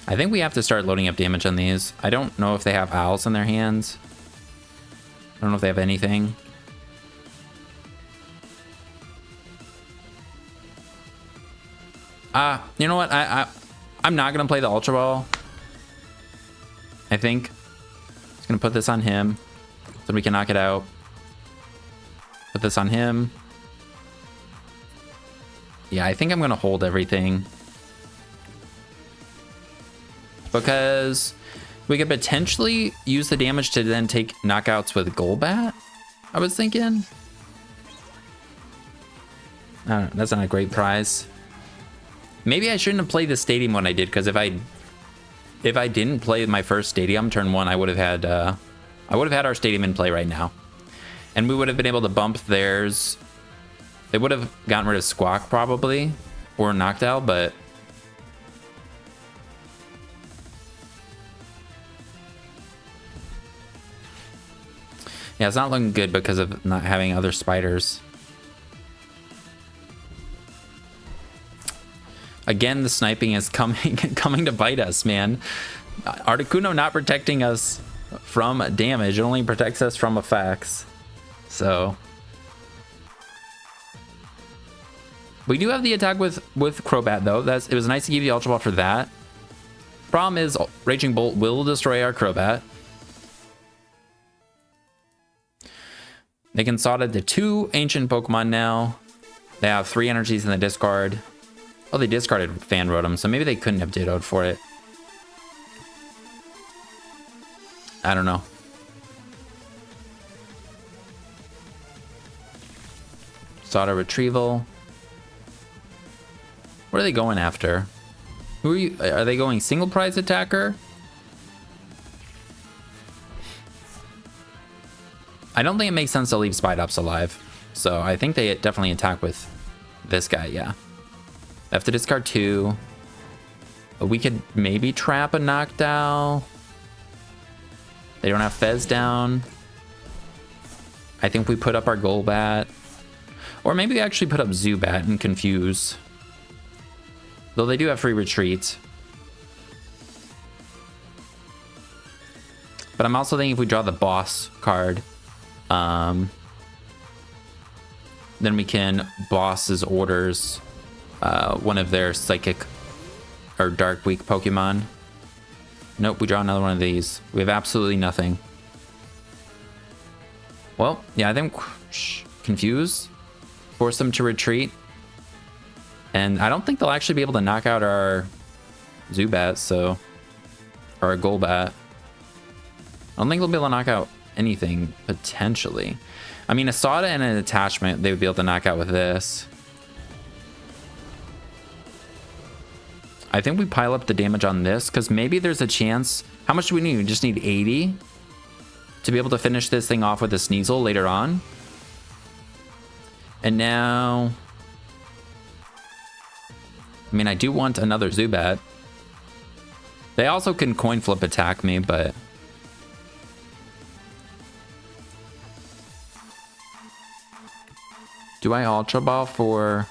Speaker 1: I think we have to start loading up damage on these. I don't know if they have owls in their hands. I don't know if they have anything. You know what? I'm not gonna play the Ultra Ball. I think. Just gonna put this on him so we can knock it out. Put this on him. Yeah, I think I'm gonna hold everything. Because we could potentially use the damage to then take knockouts with Golbat, I was thinking. I don't know, that's not a great prize. Maybe I shouldn't have played the stadium when I did, because if I didn't play my first stadium turn 1, I would have had our stadium in play right now. And we would have been able to bump theirs. They would have gotten rid of Squawk probably, or Noctowl, but yeah, it's not looking good because of not having other spiders. Again, the sniping is coming to bite us, man. Articuno not protecting us from damage. It only protects us from effects. So we do have the attack with Crobat though. It was nice to give the Ultra Ball for that. Problem is, Raging Bolt will destroy our Crobat. They can sort it to 2 ancient Pokemon now. They have 3 energies in the discard. Oh, they discarded Fan Rotom, so maybe they couldn't have Dittoed for it. I don't know. Sauter Retrieval. What are they going after? Who are you? Are they going single prize attacker? I don't think it makes sense to leave Spidops alive. So I think they definitely attack with this guy, yeah. I have to discard 2. But we could maybe trap a Noctowl. They don't have Fez down. I think we put up our Golbat. Or maybe we actually put up Zubat and confuse. Though they do have free retreat. But I'm also thinking if we draw the boss card, then we can boss's orders one of their psychic or dark weak Pokemon. Nope, we draw another one of these. We have absolutely nothing. Well, yeah, I think confuse, force them to retreat. And I don't think they'll actually be able to knock out our Zubat, so, or our Golbat. I don't think they'll be able to knock out anything, potentially. I mean, a Sada and an attachment, they would be able to knock out with this. I think we pile up the damage on this, because maybe there's a chance. How much do we need? We just need 80 to be able to finish this thing off with a Sneasel later on. And now... I mean, I do want another Zubat. They also can coin flip attack me, but... Do I Ultra Ball for...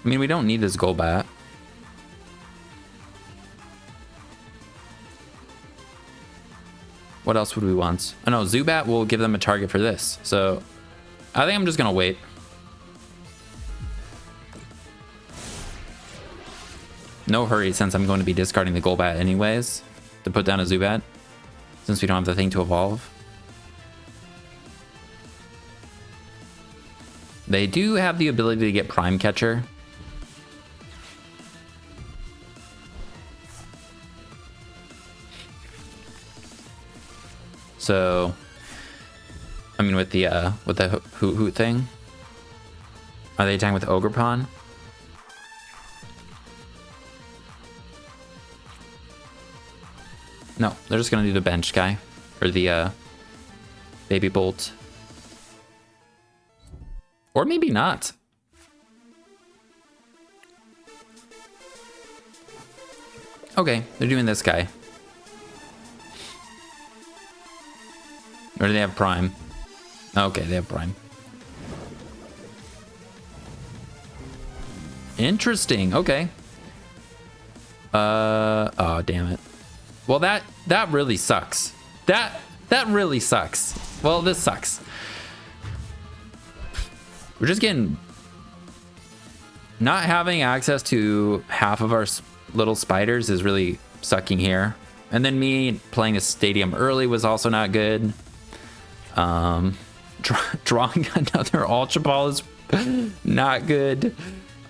Speaker 1: I mean, we don't need this Golbat. What else would we want? Oh no, Zubat will give them a target for this. So, I think I'm just gonna wait. No hurry, since I'm going to be discarding the Golbat anyways, to put down a Zubat, since we don't have the thing to evolve. They do have the ability to get Prime Catcher. So, I mean, with the Hoot thing, are they attacking with Ogerpon? No, they're just gonna do the bench guy, or the Baby Bolt, or maybe not. Okay, they're doing this guy. Or do they have Prime? Okay, they have Prime. Interesting. Okay. Oh, damn it. Well, that really sucks. That really sucks. Well, this sucks. We're just getting... Not having access to half of our little spiders is really sucking here. And then me playing a stadium early was also not good. Drawing another Ultra Ball is not good.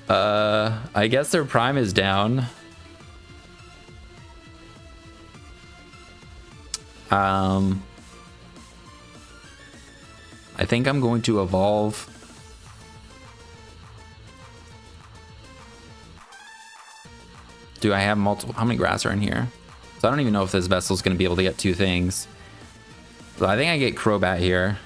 Speaker 1: I guess their Prime is down. I think I'm going to evolve. Do I have multiple? How many grass are in here? So I don't even know if this vessel is going to be able to get 2 things. So I think I get Crobat here.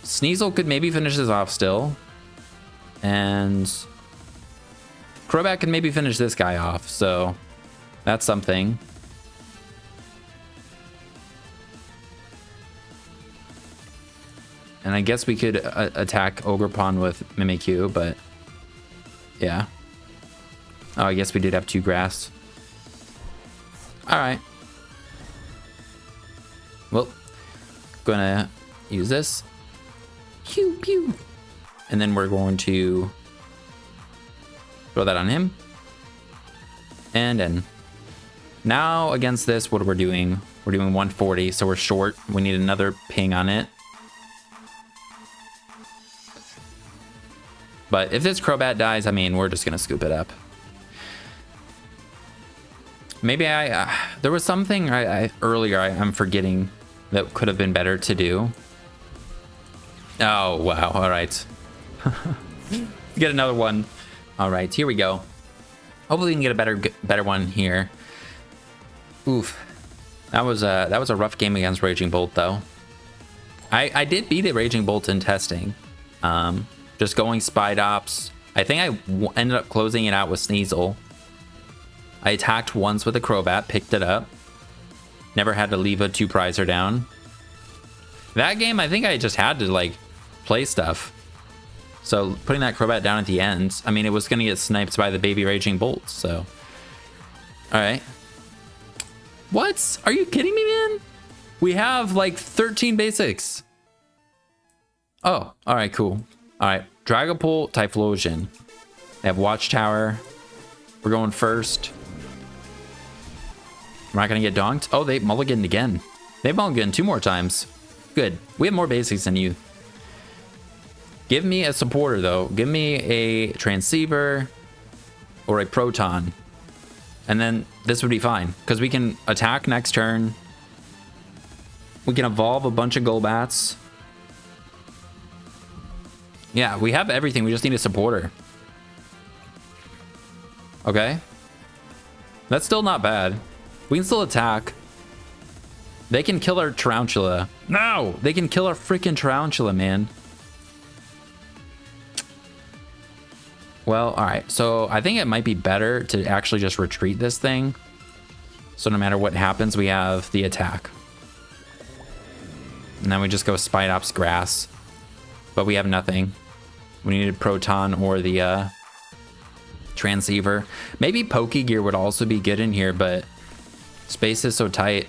Speaker 1: Sneasel could maybe finish this off still. And Crobat can maybe finish this guy off, so that's something. And I guess we could attack Ogerpon with Mimikyu, but yeah. Oh, I guess we did have 2 grass. Alright. Well, gonna use this. Pew, pew. And then we're going to throw that on him. And then now against this, what we're doing 140, so we're short. We need another ping on it. But if this Crobat dies, I mean, we're just gonna scoop it up. Maybe there was something earlier I'm forgetting that could have been better to do. Oh wow! All right, get another one. All right, here we go. Hopefully we can get a better one here. Oof, that was a rough game against Raging Bolt though. I did beat it Raging Bolt in testing. Just going Spide Ops. I think I ended up closing it out with Sneasel. I attacked once with a Crobat, picked it up. Never had to leave a 2-prizer down. That game, I think I just had to like play stuff. So putting that Crobat down at the end, I mean, it was gonna get sniped by the baby Raging Bolt, so. All right. What? Are you kidding me, man? We have like 13 basics. Oh, all right, cool. All right, Dragapult, Typhlosion. They have Watchtower. We're going first. We're not gonna get donked. Oh, they mulliganed again. They've mulliganed 2 more times. Good. We have more basics than you. Give me a supporter though. Give me a Transceiver or a Proton. And then this would be fine because we can attack next turn. We can evolve a bunch of Golbats. Yeah, we have everything. We just need a supporter. Okay. That's still not bad. We can still attack. They can kill our Tarantula. No! They can kill our freaking Tarantula, man. Well, alright. So I think it might be better to actually just retreat this thing. So no matter what happens, we have the attack. And then we just go Spide Ops Grass. But we have nothing. We needed Proton or the Transceiver. Maybe Pokegear would also be good in here, but space is so tight.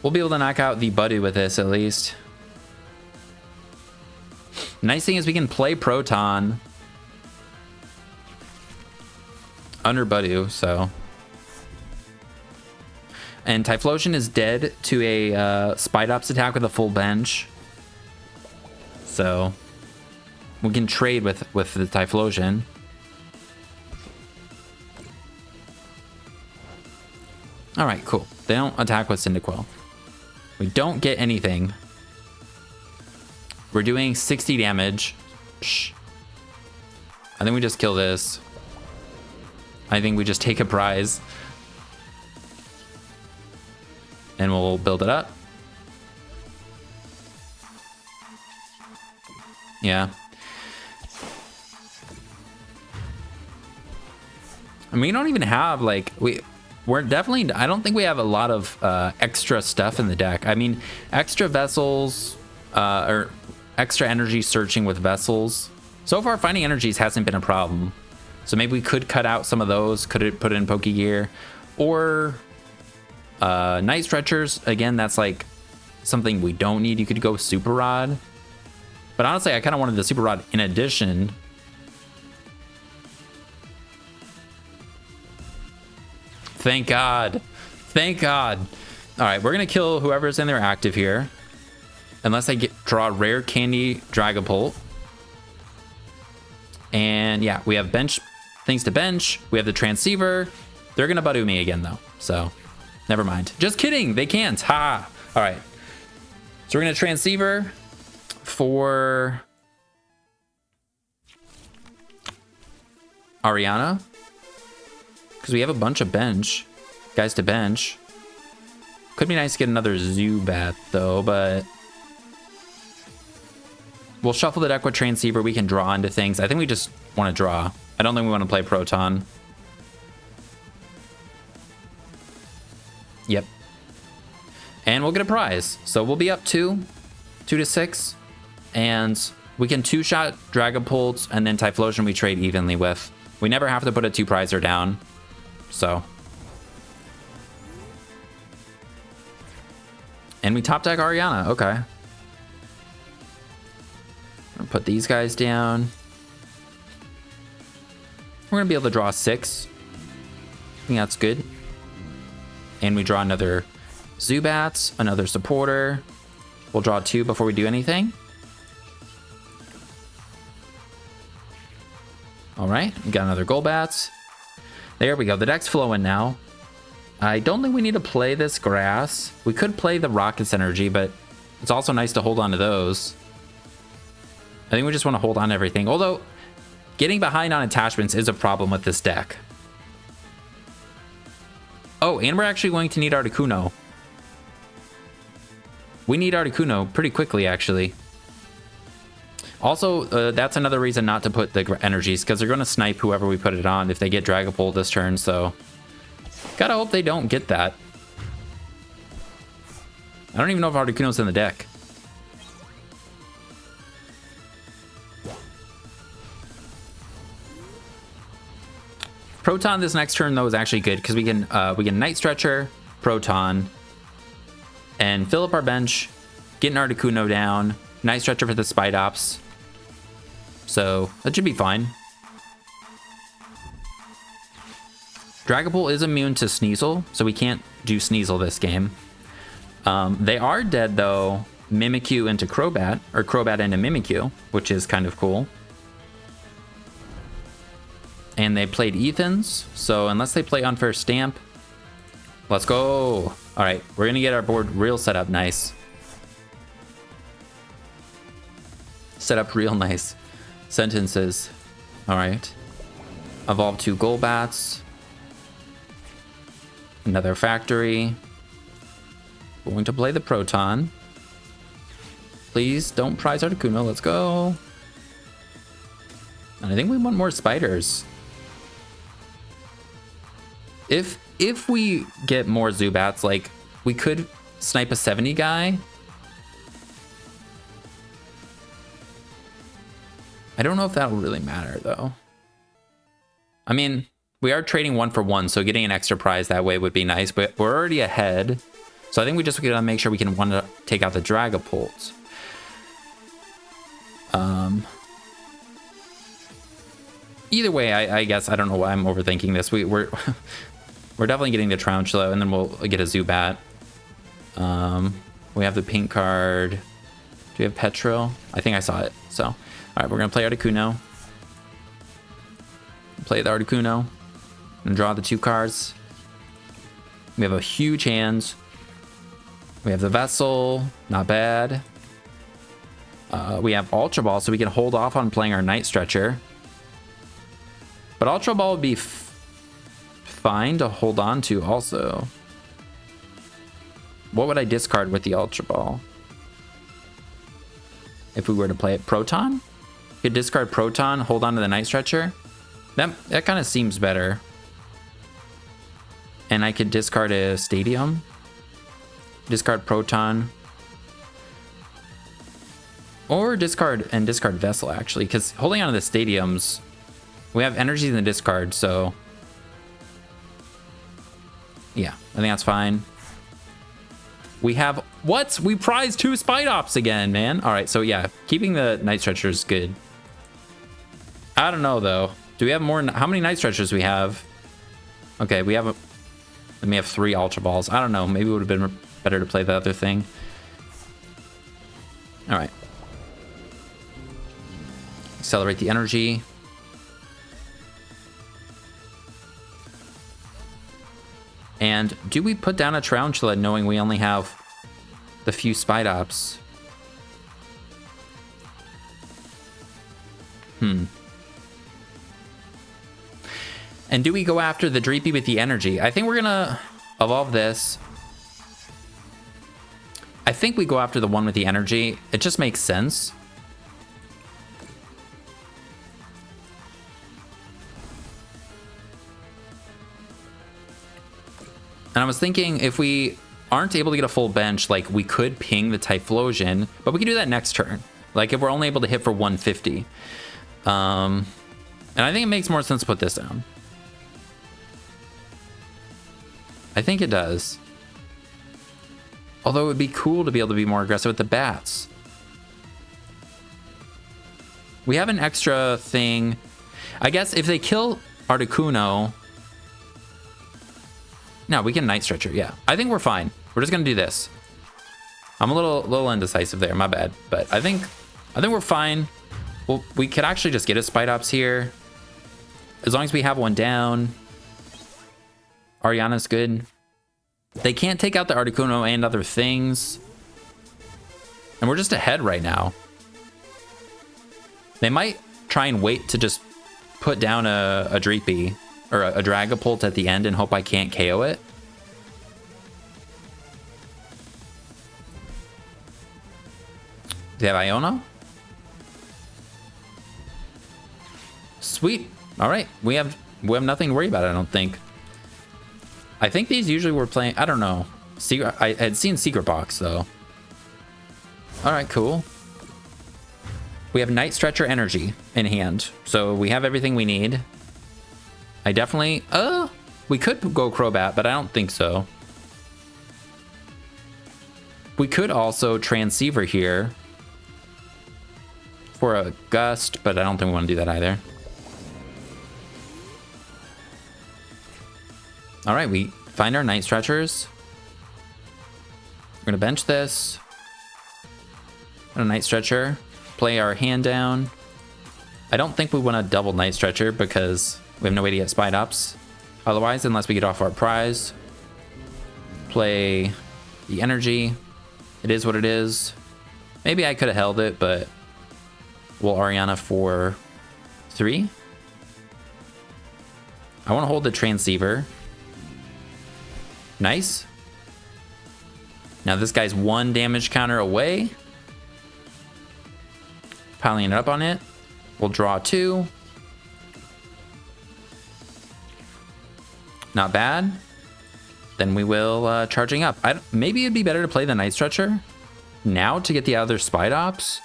Speaker 1: We'll be able to knock out the Budu with this at least. Nice thing is we can play Proton under Budu, so. And Typhlosion is dead to a Spide Ops attack with a full bench. So we can trade with the Typhlosion. All right, cool. They don't attack with Cyndaquil. We don't get anything. We're doing 60 damage. Shh. I think we just kill this. I think we just take a prize. And we'll build it up. Yeah. And we don't even have like we're definitely, I don't think we have a lot of extra stuff in the deck. I mean, extra vessels or extra energy searching with vessels. So far, finding energies hasn't been a problem. So maybe we could cut out some of those, put it in Pokegear, or Night Stretchers. Again, that's like something we don't need. You could go Super Rod. But honestly, I kind of wanted the Super Rod in addition. Thank God. Thank God. All right, we're going to kill whoever's in there active here. Unless I draw Rare Candy Dragapult. And yeah, we have bench things to bench. We have the Transceiver. They're going to Budu me again, though. So, never mind. Just kidding. They can't. Ha. All right. So, we're going to Transceiver for Ariana. Because we have a bunch of bench. Guys to bench. Could be nice to get another Zubat, though, but we'll shuffle the deck with Transceiver. We can draw into things. I think we just want to draw. I don't think we want to play Proton. Yep. And we'll get a prize. So we'll be up 2 to 6. And we can 2-shot Dragapult, and then Typhlosion we trade evenly with. We never have to put a 2-prizer down. So. And we top deck Ariana. Okay. put these guys down. We're gonna be able to draw 6. I think that's good. And we draw another Zubat, another supporter. We'll draw 2 before we do anything. All right, we got another Golbat. There we go. The deck's flowing now. I don't think we need to play this grass. We could play the Rocket's energy, but it's also nice to hold on to those. I think we just want to hold on to everything. Although, getting behind on attachments is a problem with this deck. Oh, and we're actually going to need Articuno. We need Articuno pretty quickly, actually. Also, that's another reason not to put the energies, because they're going to snipe whoever we put it on if they get Dragapult this turn, so... Gotta hope they don't get that. I don't even know if Articuno's in the deck. Proton this next turn, though, is actually good, because we can Night Stretcher, Proton, and fill up our bench, get an Articuno down, Night Stretcher for the Spidops. So, that should be fine. Dragapult is immune to Sneasel, so we can't do Sneasel this game. They are dead, though, Mimikyu into Crobat, or Crobat into Mimikyu, which is kind of cool. And they played Ethans, so unless they play Unfair Stamp, let's go. All right, we're going to get our board real set up nice. Set up real nice. Sentences. All right. Evolve 2 Golbats. Another Factory. Going to play the Proton. Please don't prize Articuno. Let's go. And I think we want more spiders. If we get more Zubats, like, we could snipe a 70 guy. I don't know if that'll really matter, though. I mean, we are trading 1 for 1, so getting an extra prize that way would be nice, but we're already ahead. So I think we just gotta make sure we can want to take out the Dragapult. Either way, I guess I don't know why I'm overthinking this. We're definitely getting the Trouncula, and then we'll get a Zubat. We have the pink card. Do we have Petro? I think I saw it. So, all right, we're gonna play Articuno. Play the Articuno and draw the 2 cards. We have a huge hand. We have the Vessel, not bad. We have Ultra Ball, so we can hold off on playing our Night Stretcher. But Ultra Ball would be fine to hold on to also. What would I discard with the Ultra Ball? If we were to play it, Proton? You could discard Proton, hold on to the Night Stretcher. That kind of seems better. And I could discard a Stadium. Discard Proton. Or discard Vessel, actually. Because holding on to the Stadiums, we have energy in the discard, so... Yeah, I think that's fine. We have... What? We prize 2 Spidops again, man. All right, so yeah, keeping the Night Stretcher is good. I don't know, though. Do we have more? How many Night Stretchers do we have? Okay, we have 3 Ultra Balls. I don't know. Maybe it would have been better to play the other thing. All right. Accelerate the energy. And do we put down a Trouncula knowing we only have the few Spidops? And do we go after the Dreepy with the energy? I think we're gonna evolve this. I think we go after the one with the energy. It just makes sense. And I was thinking if we aren't able to get a full bench, like we could ping the Typhlosion, but we can do that next turn. Like if we're only able to hit for 150. And I think it makes more sense to put this down. I think it does. Although it would be cool to be able to be more aggressive with the bats. We have an extra thing. I guess if they kill Articuno... No, we can Night Stretcher, yeah. I think we're fine. We're just gonna do this. I'm a little indecisive there, my bad. But I think we're fine. Well, we could actually just get a Spidops here. As long as we have one down. Ariana's good. They can't take out the Articuno and other things. And we're just ahead right now. They might try and wait to just put down a Dreepy or a Dragapult at the end and hope I can't KO it. Do they have Iono? Sweet. All right. We have nothing to worry about, I don't think. I think these usually were playing, I don't know. I had seen Secret Box though. All right, cool. We have Night Stretcher Energy in hand, so we have everything we need. I definitely, we could go Crobat, but I don't think so. We could also Transceiver here for a Gust, but I don't think we want to do that either. All right, we find our Night Stretchers. We're gonna bench this. A Night Stretcher. Play our hand down. I don't think we want to double Night Stretcher because we have no way to get Spidops. Otherwise, unless we get off our prize. Play the energy. It is what it is. Maybe I could have held it, but we'll Ariana for 3. I want to hold the Transceiver. Nice. Now this guy's 1 damage counter away. Piling it up on it. We'll draw 2. Not bad. Then we will charging up. Maybe it'd be better to play the Night Stretcher now to get the other Spidops.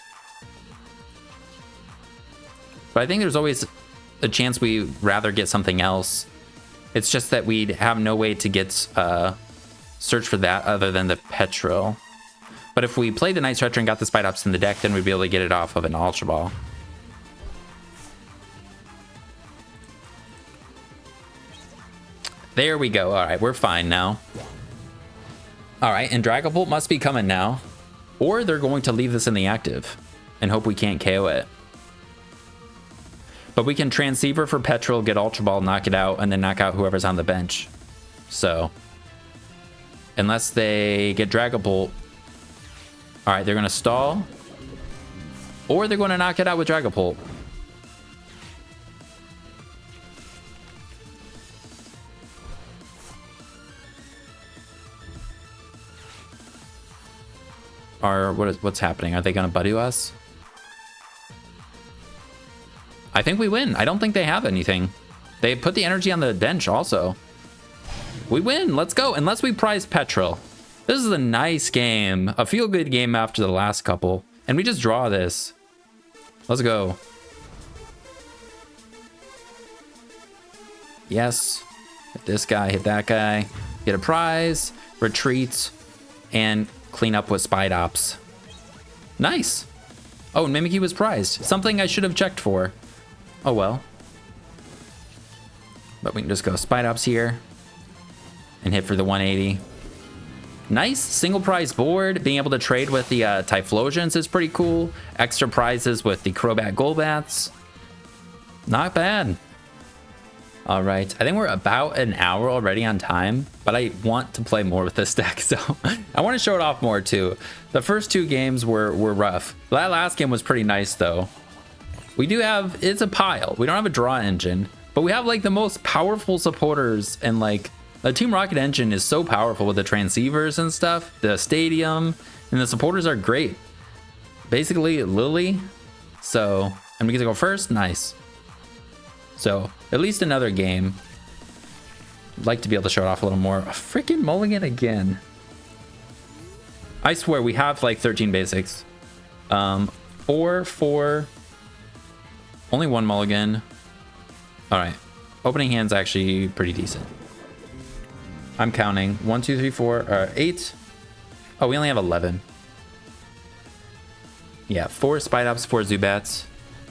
Speaker 1: But I think there's always a chance we'd rather get something else. It's just that we'd have no way to get search for that other than the Petrel. But if we played the Night Stretcher and got the Spidops in the deck, then we'd be able to get it off of an Ultra Ball. There we go. All right, we're fine now. All right, and Dragapult must be coming now. Or they're going to leave this in the active and hope we can't KO it. But we can Transceiver for Petrel, get Ultra Ball, knock it out, and then knock out whoever's on the bench. So, unless they get Dragapult. All right, they're going to stall. Or they're going to knock it out with Dragapult. What's happening? Are they going to buddy us? I think we win. I don't think they have anything. They put the energy on the bench also. We win. Let's go. Unless we prize Petrel. This is a nice game. A feel-good game after the last couple. And we just draw this. Let's go. Yes. Hit this guy. Hit that guy. Get a prize. Retreat. And clean up with Spidops. Nice. Oh, Mimikyu was prized. Something I should have checked for. Oh well. But we can just go Spidops here. And hit for the 180. Nice single prize board. Being able to trade with the Typhlosions is pretty cool. Extra prizes with the Crobat Golbats. Not bad. All right, I think we're about an hour already on time, but I want to play more with this deck, so I want to show it off more too. The first 2 games were rough. That last game was pretty nice though. We do have, it's a pile. We don't have a draw engine, but we have like the most powerful supporters, and like the Team Rocket engine is so powerful with the transceivers and stuff, the stadium, and the supporters are great. Basically Lily. So, and we get to go first, nice. So, at least another game. I'd like to be able to show it off a little more. A freaking mulligan again. I swear, we have like 13 basics. 4. Only 1 mulligan. Alright. Opening hand's actually pretty decent. I'm counting. 1, 2, 3, 4, 8. Oh, we only have 11. Yeah, 4 Spidops, 4 Zubats.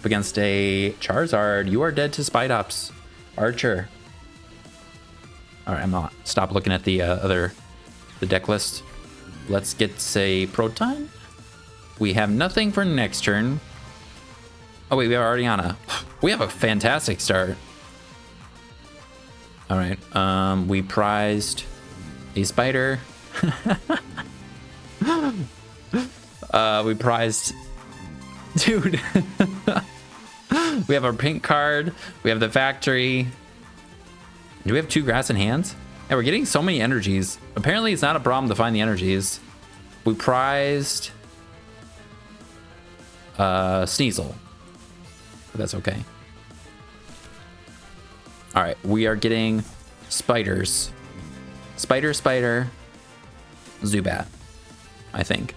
Speaker 1: up against a Charizard. You are dead to Spidops, Archer. All right, I'm gonna stop looking at the the deck list. Let's get, say, Proton. We have nothing for next turn. Oh wait, we have Ariana. We have a fantastic start. All right, we prized a spider. We prized, dude. We have our pink card. We have the factory. Do we have 2 grass in hands? Yeah, we're getting so many energies. Apparently it's not a problem to find the energies. We prized Sneasel, but that's okay. All right, we are getting spiders. Spider, Zubat, I think.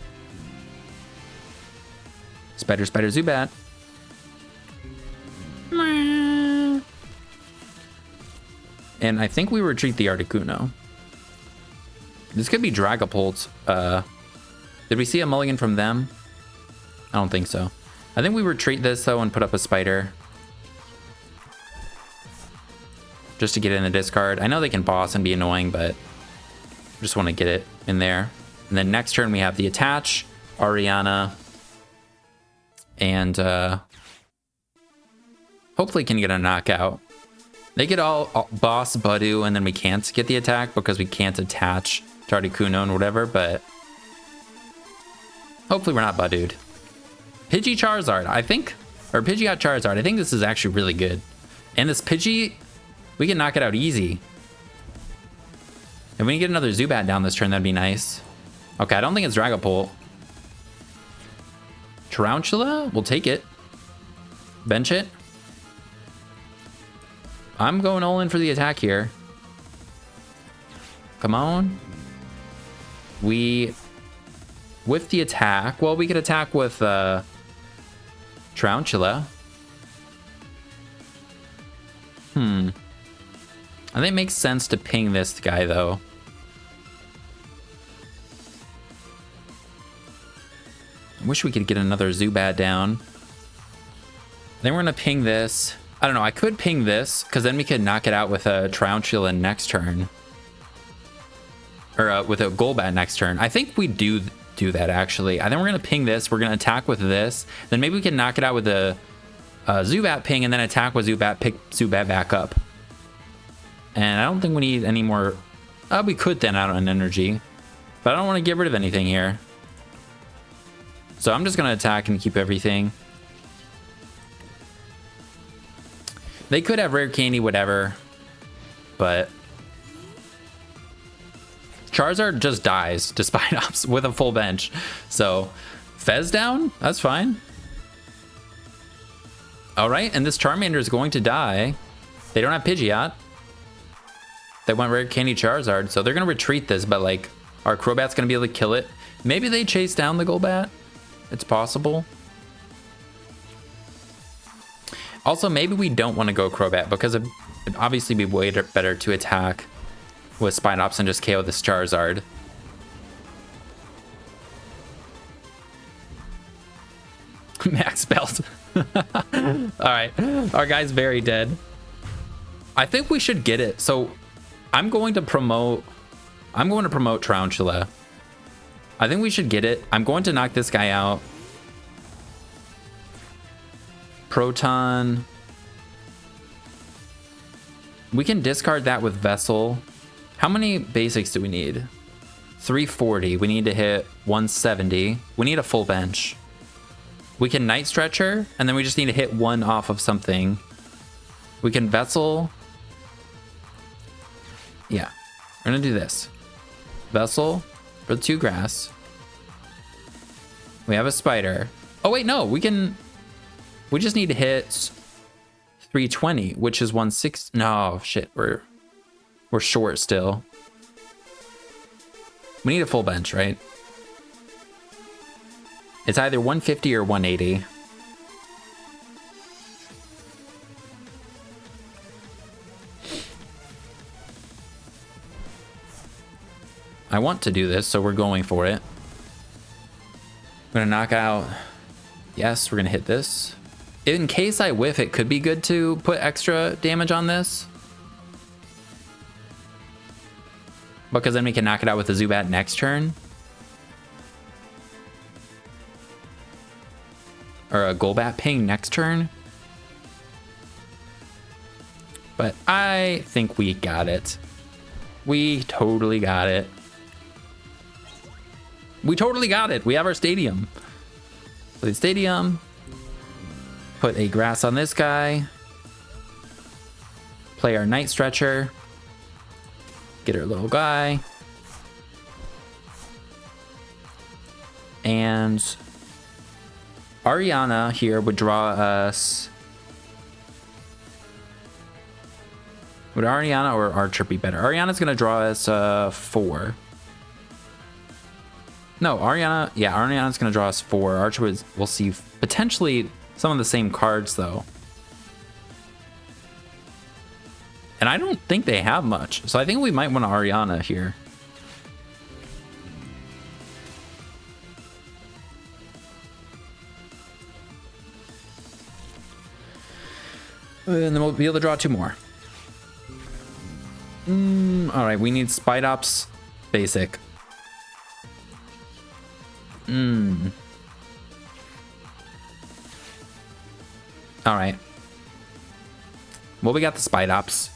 Speaker 1: Spider, Zubat. And I think we retreat the Articuno. This could be Dragapult. Did we see a mulligan from them? I don't think so. I think we retreat this though and put up a spider. Just to get it in the discard. I know they can boss and be annoying, but I just want to get it in there. And then next turn we have the attach, Ariana, and hopefully can get a knockout. They get all boss Budu, and then we can't get the attack because we can't attach to Articuno and whatever, but hopefully we're not Budu'd. Pidgey Charizard, I think, or Pidgeot Charizard, I think this is actually really good. And this Pidgey, we can knock it out easy. If we can get another Zubat down this turn, that'd be nice. Okay, I don't think it's Dragapult. Tarantula, we'll take it. Bench it. I'm going all in for the attack here. Come on. We, with the attack, well, we could attack with Tarantula. I think it makes sense to ping this guy, though. I wish we could get another Zubat down. Then we're going to ping this. I don't know, I could ping this, because then we could knock it out with a Tarantula next turn. Or with a Golbat next turn. I think we do that, actually. I think we're going to ping this, we're going to attack with this, then maybe we can knock it out with a Zubat ping, and then attack with Zubat, pick Zubat back up. And I don't think we need any more... we could thin out an energy, but I don't want to get rid of anything here. So I'm just going to attack and keep everything. They could have rare candy, whatever, but Charizard just dies to Spidops with a full bench. So Fez down, that's fine. All right, and this Charmander is going to die. They don't have Pidgeot. They want rare candy Charizard, so they're gonna retreat this, but like our Crobat's gonna be able to kill it. Maybe they chase down the Golbat. It's possible. Also, maybe we don't want to go Crobat because it'd obviously be way better to attack with Spidops and just KO this Charizard. Max belt. Alright, our guy's very dead. I think we should get it. So I'm going to promote Tarantula. I think we should get it. I'm going to knock this guy out. Proton. We can discard that with Vessel. How many basics do we need? 340. We need to hit 170. We need a full bench. We can Night Stretcher, and then we just need to hit one off of something. We can Vessel. Yeah, we're gonna do this. Vessel for the 2 grass. We have a spider. Oh wait, no, we just need to hit 320, which is 160. No, shit, we're short still. We need a full bench, right? It's either 150 or 180. I want to do this, so we're going for it. I'm gonna knock out. Yes, we're gonna hit this. In case I whiff, it could be good to put extra damage on this. Because then we can knock it out with the Zubat next turn. Or a Golbat ping next turn. But I think we got it. We totally got it. We totally got it. We have our stadium. Play the stadium. Put a grass on this guy. Play our Night Stretcher. Get our little guy. And Ariana here would draw us. Would Ariana or Archer be better? Ariana's going to draw us 4. No, Ariana. Yeah, Ariana's going to draw us 4. Archer will see potentially some of the same cards, though. And I don't think they have much. So I think we might want Ariana here. And then we'll be able to draw 2 more. All right, we need Spidops basic. All right. Well, we got the Spidops.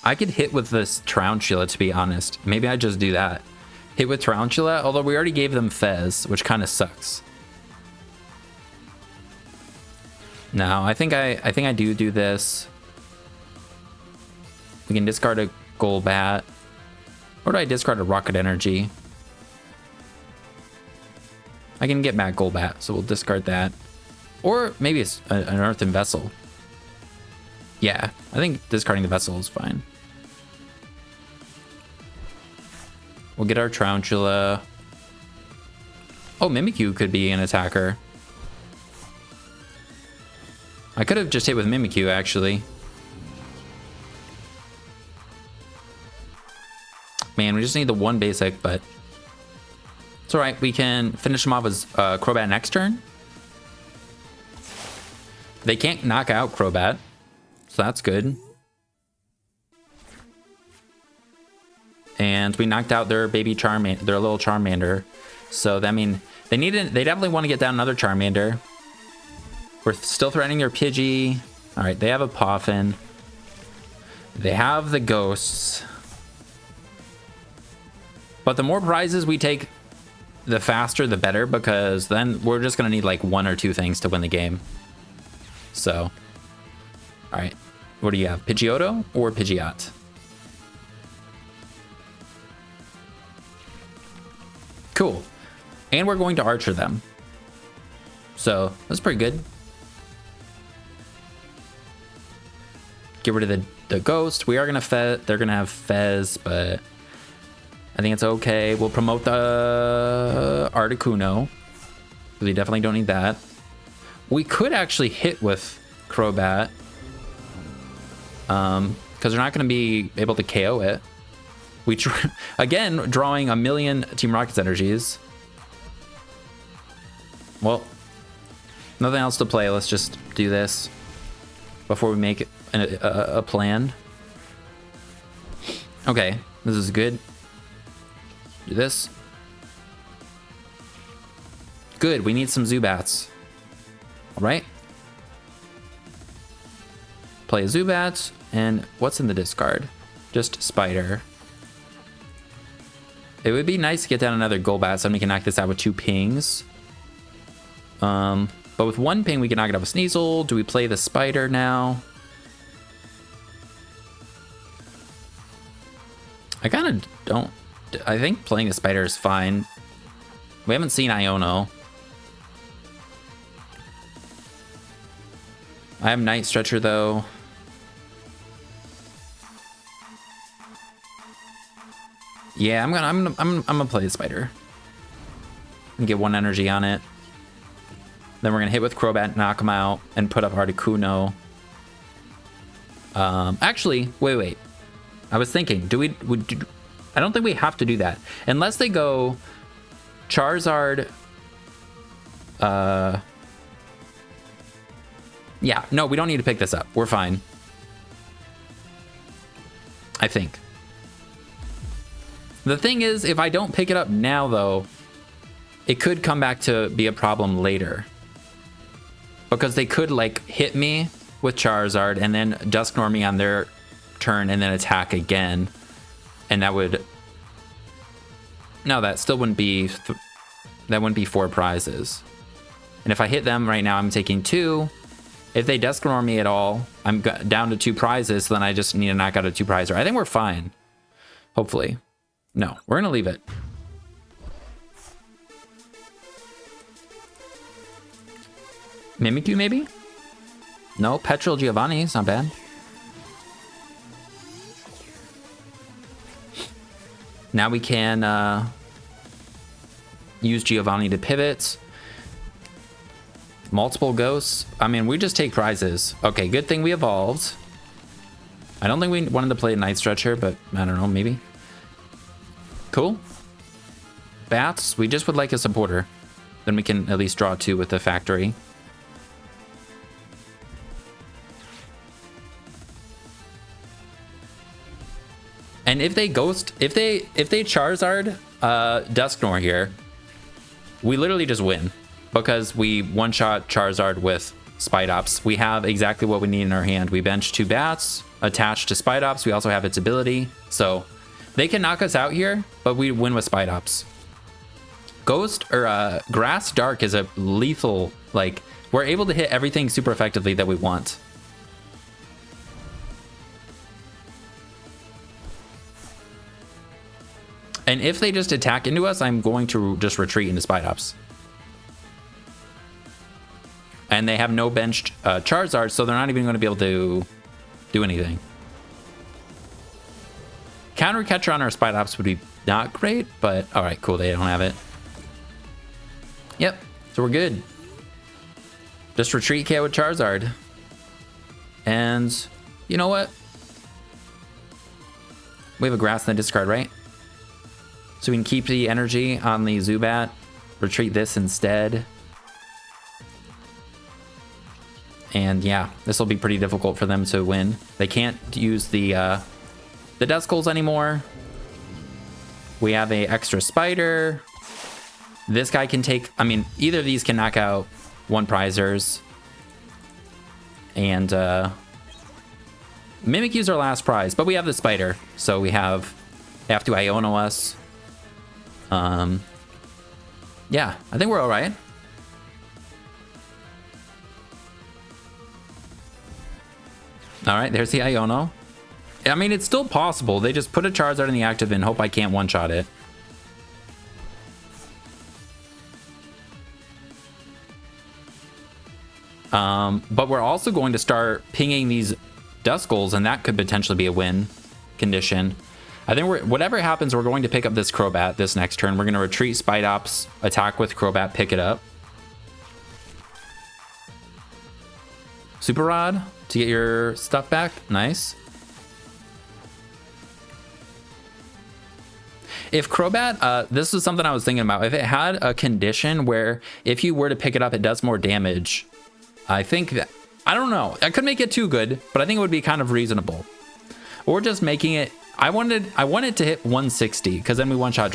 Speaker 1: I could hit with this Tarantula, to be honest. Maybe I just do that. Hit with Tarantula, although we already gave them Fez, which kind of sucks. No, I think I do this. We can discard a Golbat. Or do I discard a Rocket Energy? I can get back Golbat, so we'll discard that. Or maybe it's an Earthen Vessel. Yeah, I think discarding the Vessel is fine. We'll get our Tarantula. Oh, Mimikyu could be an attacker. I could have just hit with Mimikyu, actually. Man, we just need the 1 basic, but it's all right. We can finish him off as Crobat next turn. They can't knock out Crobat, so that's good. And we knocked out their baby Charmander, their little Charmander. So that mean they definitely want to get down another Charmander. We're still threatening their Pidgey. All right, they have a Poffin. They have the Ghosts. But the more prizes we take, the faster the better, because then we're just gonna need like 1 or 2 things to win the game. So, all right, what do you have? Pidgeotto or Pidgeot? Cool. And we're going to Archer them. So that's pretty good. Get rid of the Ghost. We are gonna they're gonna have Fez, but I think it's okay. We'll promote the Articuno. We definitely don't need that. We could actually hit with Crobat. Because they're not going to be able to KO it. Again, drawing 1,000,000 Team Rocket's energies. Well, nothing else to play. Let's just do this before we make a plan. Okay, this is good. Do this. Good, we need some Zubats. All right. Play a Zubat, and what's in the discard? Just Spider. It would be nice to get down another Golbat, so we can knock this out with 2 pings. But with 1 ping, we can knock it out with Sneasel. Do we play the Spider now? I kind of don't. I think playing the Spider is fine. We haven't seen Iono. I have Night Stretcher though. Yeah, I'm gonna play the Spider and get 1 energy on it. Then we're gonna hit with Crobat, knock him out, and put up Articuno. Actually, wait. I was thinking, I don't think we have to do that unless they go Charizard, Yeah, no, we don't need to pick this up. We're fine. I think. The thing is, if I don't pick it up now, though, it could come back to be a problem later. Because they could, like, hit me with Charizard and then Dusknoir me on their turn and then attack again. And that would... No, that still wouldn't be... That wouldn't be 4 prizes. And if I hit them right now, I'm taking 2. If they Dusknoir me at all, I'm down to 2 prizes, so then I just need to knock out a 2-prizer. I think we're fine. Hopefully. No, we're going to leave it. Mimikyu, maybe? No, Petrol Giovanni. It's not bad. Now we can use Giovanni to pivot. Multiple ghosts. I mean, we just take prizes. Okay, good thing we evolved. I don't think we wanted to play Night Stretcher, but I don't know, maybe. Cool. Bats, we just would like a supporter. Then we can at least draw 2 with the factory. And if they ghost, if they Charizard Dusknoir here, we literally just win. Because we one-shot Charizard with Spidops. We have exactly what we need in our hand. We bench 2 bats attached to Spidops. We also have its ability. So they can knock us out here, but we win with Spidops. Ghost or Grass Dark is a lethal, like, we're able to hit everything super effectively that we want. And if they just attack into us, I'm going to just retreat into Spidops. And they have no benched Charizard, so they're not even going to be able to do anything. Counter Catcher on our Spidops would be not great, but all right, cool. They don't have it. Yep, so we're good. Just retreat KO with Charizard. And you know what? We have a Grass in the discard, right? So we can keep the energy on the Zubat. Retreat this instead. And yeah, this will be pretty difficult for them to win. They can't use the Duskulls anymore. We have a extra Spider. This guy can take, I mean, either of these can knock out 1-prizers. And Mimikyu's our last prize, but we have the Spider. So they have to Iono us. Yeah, I think we're all right. All right, there's the Iono. I mean, it's still possible. They just put a Charizard in the active and hope I can't one-shot it. But we're also going to start pinging these Duskulls, and that could potentially be a win condition. I think whatever happens, we're going to pick up this Crobat this next turn. We're going to retreat Spidops, attack with Crobat, pick it up. Super Rod to get your stuff back. Nice. If Crobat, this is something I was thinking about. If it had a condition where if you were to pick it up, it does more damage, I think that, I don't know. I could make it too good, but I think it would be kind of reasonable. Or just making it, I wanted to hit 160, because then we one-shot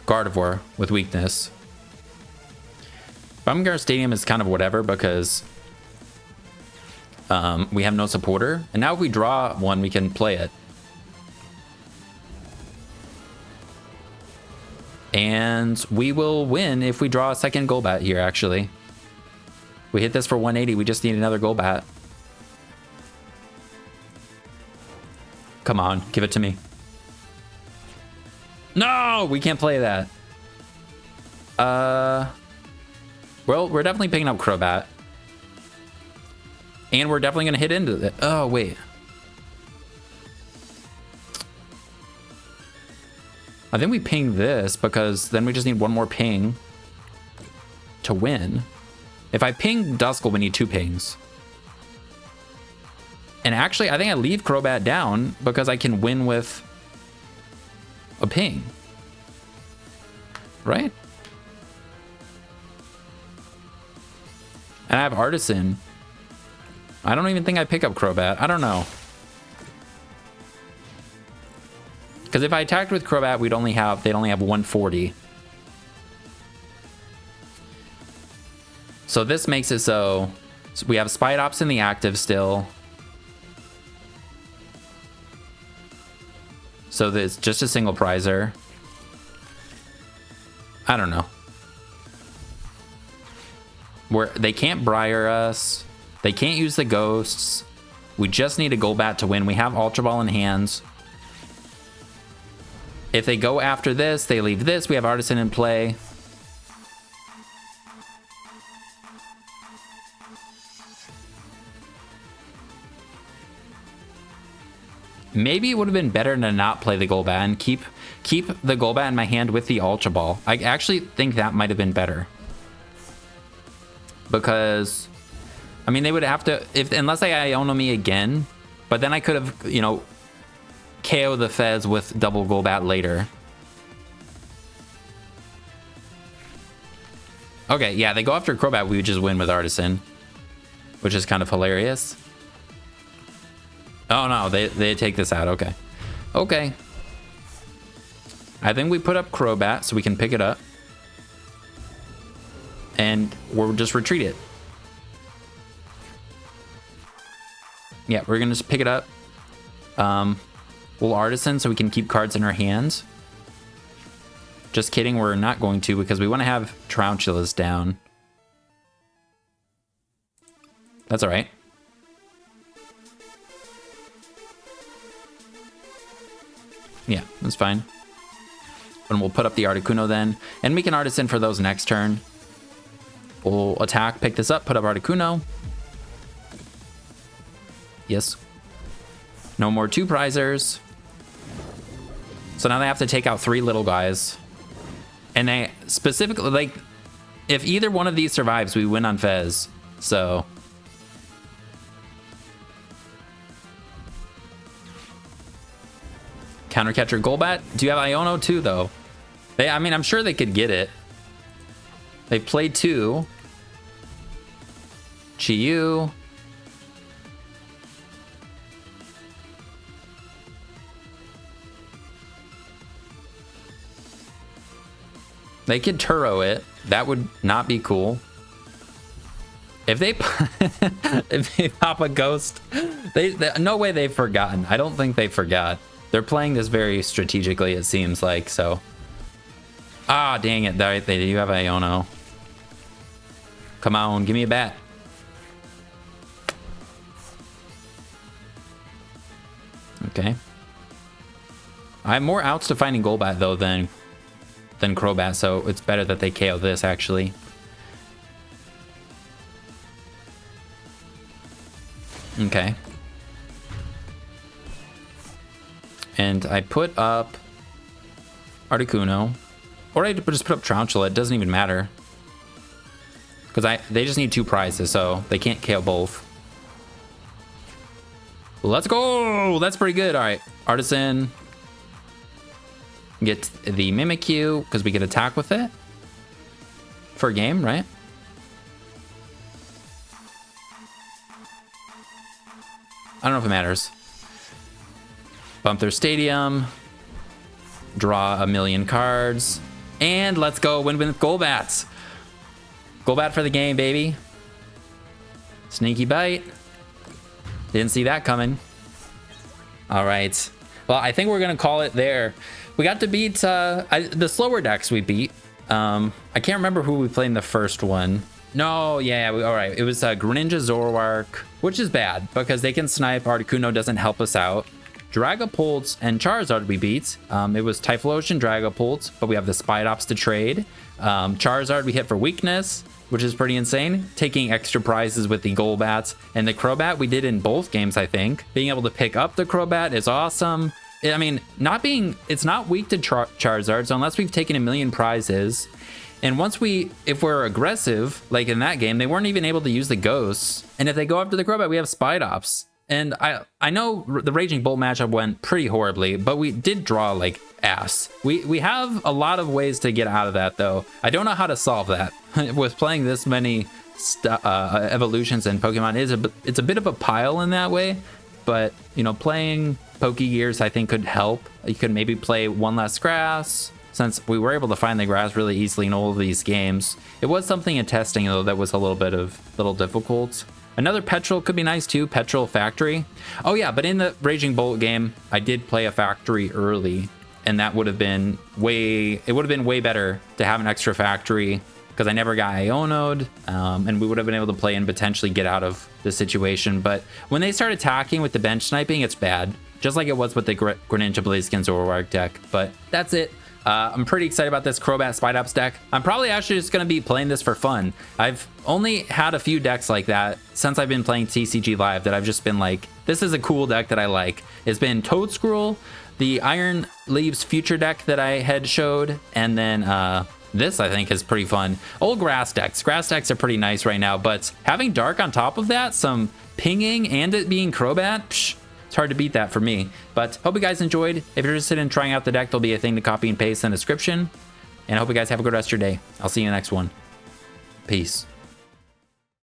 Speaker 1: Gardevoir with weakness. Bumgar Stadium is kind of whatever, because we have no supporter. And now if we draw one, we can play it. And we will win if we draw a second Golbat here, actually. We hit this for 180. We just need another Golbat. Come on, give it to me. No, we can't play that. Well, we're definitely picking up Crobat. And we're definitely going to hit into it. Oh, wait. I think we ping this because then we just need one more ping to win. If I ping Duskull, we need 2 pings. And actually, I think I leave Crobat down because I can win with a ping. Right? And I have Artisan. I don't even think I pick up Crobat. I don't know. Because if I attacked with Crobat, they'd only have 140. So this makes it so we have Spidops in the active still. So there's just a single prizer. I don't know. They can't Briar us. They can't use the ghosts. We just need a Golbat to win. We have Ultra Ball in hands. If they go after this, they leave this. We have Artisan in play. Maybe it would have been better to not play the Golbat and keep the Golbat in my hand with the Ultra Ball. I actually think that might have been better. Because, I mean, they would have to, unless they Iono me again, but then I could have, you know, KO the Fez with double Golbat later. Okay, yeah, they go after Crobat, we would just win with Artisan, which is kind of hilarious. Oh no, they take this out, okay. Okay. I think we put up Crobat so we can pick it up. And we'll just retreat it. Yeah, we're gonna just pick it up. We'll Artisan so we can keep cards in our hands. Just kidding, we're not going to because we want to have Tarantulas down. That's all right. Yeah, that's fine. And we'll put up the Articuno then. And we can Artisan for those next turn. We'll attack, pick this up, put up Articuno. Yes. No more 2 prizers. So now they have to take out 3 little guys. And they specifically, like, if either one of these survives, we win on Fez. So. Countercatcher Golbat. Do you have Iono too, though? I mean, I'm sure they could get it. They played 2. Chi-Yu. They could Turo it. That would not be cool. If they if they pop a ghost, no way they've forgotten. I don't think they forgot. They're playing this very strategically, it seems like, so. Ah, dang it. They do have Iono. Come on, give me a bat. Okay. I have more outs to finding Golbat, though, than Crobat, so it's better that they KO this, actually. Okay. And I put up Articuno. Or I just put up Tarountula. It doesn't even matter. Because they just need 2 prizes, so they can't KO both. Let's go! That's pretty good. All right. Artisan. Get the Mimikyu, because we can attack with it. For a game, right? I don't know if it matters. Bump their stadium. Draw a million cards. And let's go win with Golbats. Golbat for the game, baby. Sneaky bite. Didn't see that coming. All right. Well, I think we're going to call it there. We got to beat the slower decks we beat. I can't remember who we played in the first one. No, yeah, all right. It was Greninja Zoroark, which is bad because they can snipe. Articuno doesn't help us out. Dragapult and Charizard we beat. It was Typhlosion, Dragapult, but we have the Spidops to trade. Charizard we hit for weakness, which is pretty insane. Taking extra prizes with the Golbats. And the Crobat we did in both games, I think. Being able to pick up the Crobat is awesome. I mean, it's not weak to Charizard, so unless we've taken a million prizes. And if we're aggressive, like in that game, they weren't even able to use the ghosts. And if they go after the Crobat, we have Spidops. And I know the Raging Bolt matchup went pretty horribly, but we did draw like ass. We have a lot of ways to get out of that, though. I don't know how to solve that with playing this many evolutions in Pokemon it's a bit of a pile in that way, but you know, playing Pokegears I think could help. You could maybe play one less grass, since we were able to find the grass really easily in all of these games. It was something in testing though that was a little difficult. Another Petrol could be nice too, Petrol Factory. Oh yeah, but in the Raging Bolt game, I did play a Factory early, and that would have been way better to have an extra Factory, because I never got Iono'd, and we would have been able to play and potentially get out of the situation. But when they start attacking with the bench sniping, it's bad, just like it was with the Greninja Blaziken Zoroark deck. But that's it. I'm pretty excited about this Crobat Spidops deck. I'm probably actually just going to be playing this for fun. I've only had a few decks like that since I've been playing TCG Live that I've just been like, this is a cool deck that I like. It's been Toadscruel, the Iron Leaves Future deck that I had showed, and then this I think is pretty fun. Old grass decks. Grass decks are pretty nice right now, but having Dark on top of that, some pinging, and it being Crobat, psh, it's hard to beat that for me. But hope you guys enjoyed. If you're interested in trying out the deck, there'll be a thing to copy and paste in the description. And I hope you guys have a good rest of your day. I'll see you in the next one. Peace.